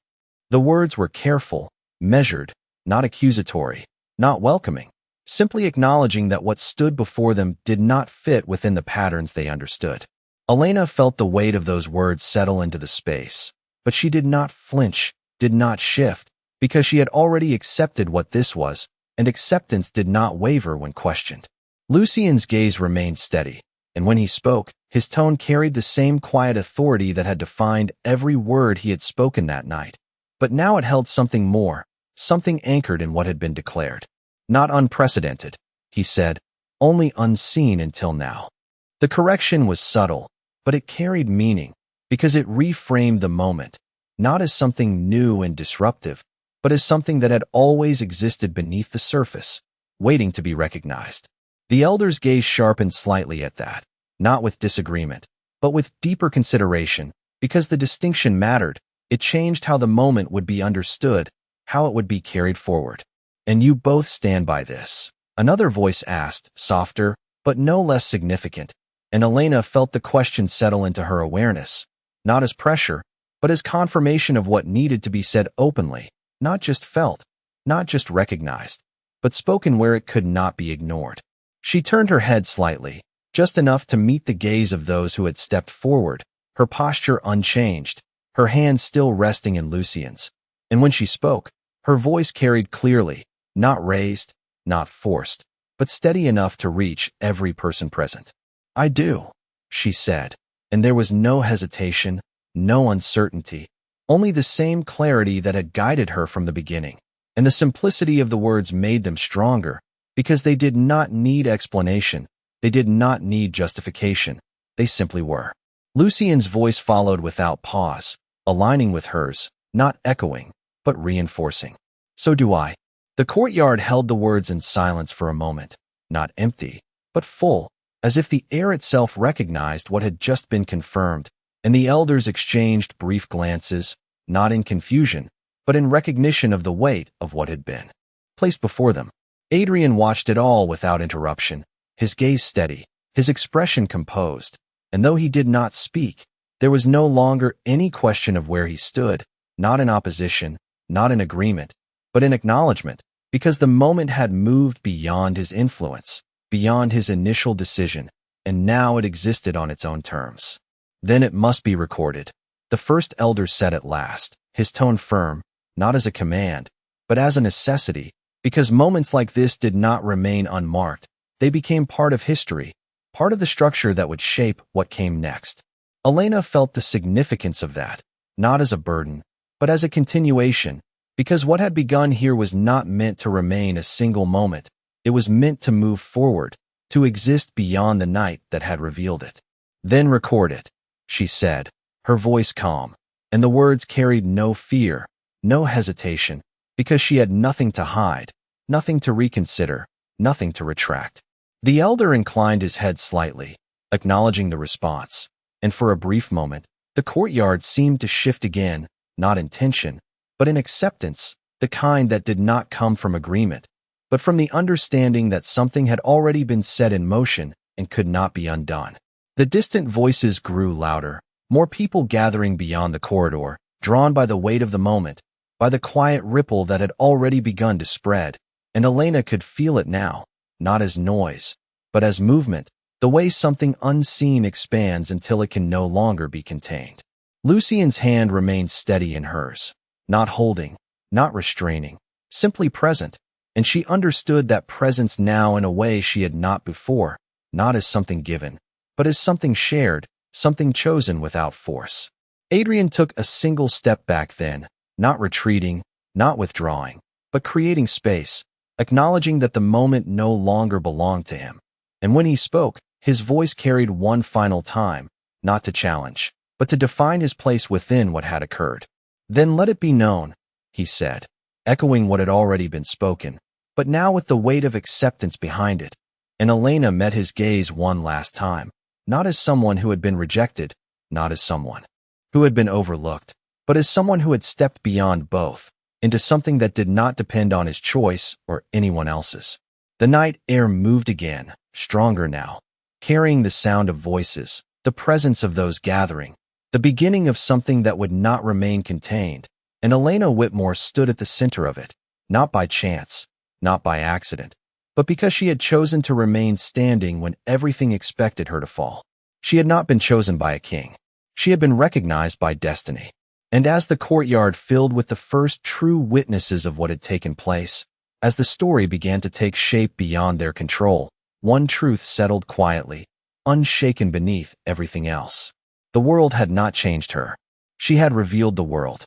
Speaker 1: The words were careful, measured, not accusatory, not welcoming, simply acknowledging that what stood before them did not fit within the patterns they understood. Elena felt the weight of those words settle into the space, but she did not flinch, did not shift, because she had already accepted what this was, and acceptance did not waver when questioned. Lucian's gaze remained steady, and when he spoke, his tone carried the same quiet authority that had defined every word he had spoken that night. But now it held something more, something anchored in what had been declared. "Not unprecedented," he said, "only unseen until now." The correction was subtle, but it carried meaning, because it reframed the moment, not as something new and disruptive, but as something that had always existed beneath the surface, waiting to be recognized. The elder's gaze sharpened slightly at that, not with disagreement, but with deeper consideration, because the distinction mattered. It changed how the moment would be understood, how it would be carried forward. "And you both stand by this?" another voice asked, softer, but no less significant, and Elena felt the question settle into her awareness, not as pressure, but as confirmation of what needed to be said openly, not just felt, not just recognized, but spoken where it could not be ignored. She turned her head slightly, just enough to meet the gaze of those who had stepped forward, her posture unchanged, her hand still resting in Lucian's. And when she spoke, her voice carried clearly, not raised, not forced, but steady enough to reach every person present. "I do," she said, and there was no hesitation, no uncertainty, only the same clarity that had guided her from the beginning. And the simplicity of the words made them stronger, because they did not need explanation, they did not need justification, they simply were. Lucian's voice followed without pause, aligning with hers, not echoing, but reinforcing. "So do I." The courtyard held the words in silence for a moment, not empty, but full, as if the air itself recognized what had just been confirmed, and the elders exchanged brief glances, not in confusion, but in recognition of the weight of what had been placed before them. Adrian watched it all without interruption, his gaze steady, his expression composed, and though he did not speak, there was no longer any question of where he stood, not in opposition, not in agreement, but in acknowledgement, because the moment had moved beyond his influence, beyond his initial decision, and now it existed on its own terms. "Then it must be recorded," the first elder said at last, his tone firm, not as a command, but as a necessity, because moments like this did not remain unmarked. They became part of history, part of the structure that would shape what came next. Elena felt the significance of that, not as a burden, but as a continuation, because what had begun here was not meant to remain a single moment. It was meant to move forward, to exist beyond the night that had revealed it. "Then record it," she said, her voice calm, and the words carried no fear, no hesitation, because she had nothing to hide, nothing to reconsider, nothing to retract. The elder inclined his head slightly, acknowledging the response, and for a brief moment, the courtyard seemed to shift again, not in tension, but in acceptance, the kind that did not come from agreement, but from the understanding that something had already been set in motion and could not be undone. The distant voices grew louder, more people gathering beyond the corridor, drawn by the weight of the moment, by the quiet ripple that had already begun to spread, and Elena could feel it now, not as noise, but as movement, the way something unseen expands until it can no longer be contained. Lucian's hand remained steady in hers, not holding, not restraining, simply present, and she understood that presence now in a way she had not before, not as something given, but as something shared, something chosen without force. Adrian took a single step back then, not retreating, not withdrawing, but creating space, acknowledging that the moment no longer belonged to him. And when he spoke, his voice carried one final time, not to challenge, but to define his place within what had occurred. "Then let it be known," he said, echoing what had already been spoken, but now with the weight of acceptance behind it. And Elena met his gaze one last time, not as someone who had been rejected, not as someone who had been overlooked, but as someone who had stepped beyond both, into something that did not depend on his choice or anyone else's. The night air moved again, stronger now, carrying the sound of voices, the presence of those gathering, the beginning of something that would not remain contained, and Elena Whitmore stood at the center of it, not by chance, not by accident, but because she had chosen to remain standing when everything expected her to fall. She had not been chosen by a king. She had been recognized by destiny. And as the courtyard filled with the first true witnesses of what had taken place, as the story began to take shape beyond their control, one truth settled quietly, unshaken beneath everything else. The world had not changed her. She had revealed the world.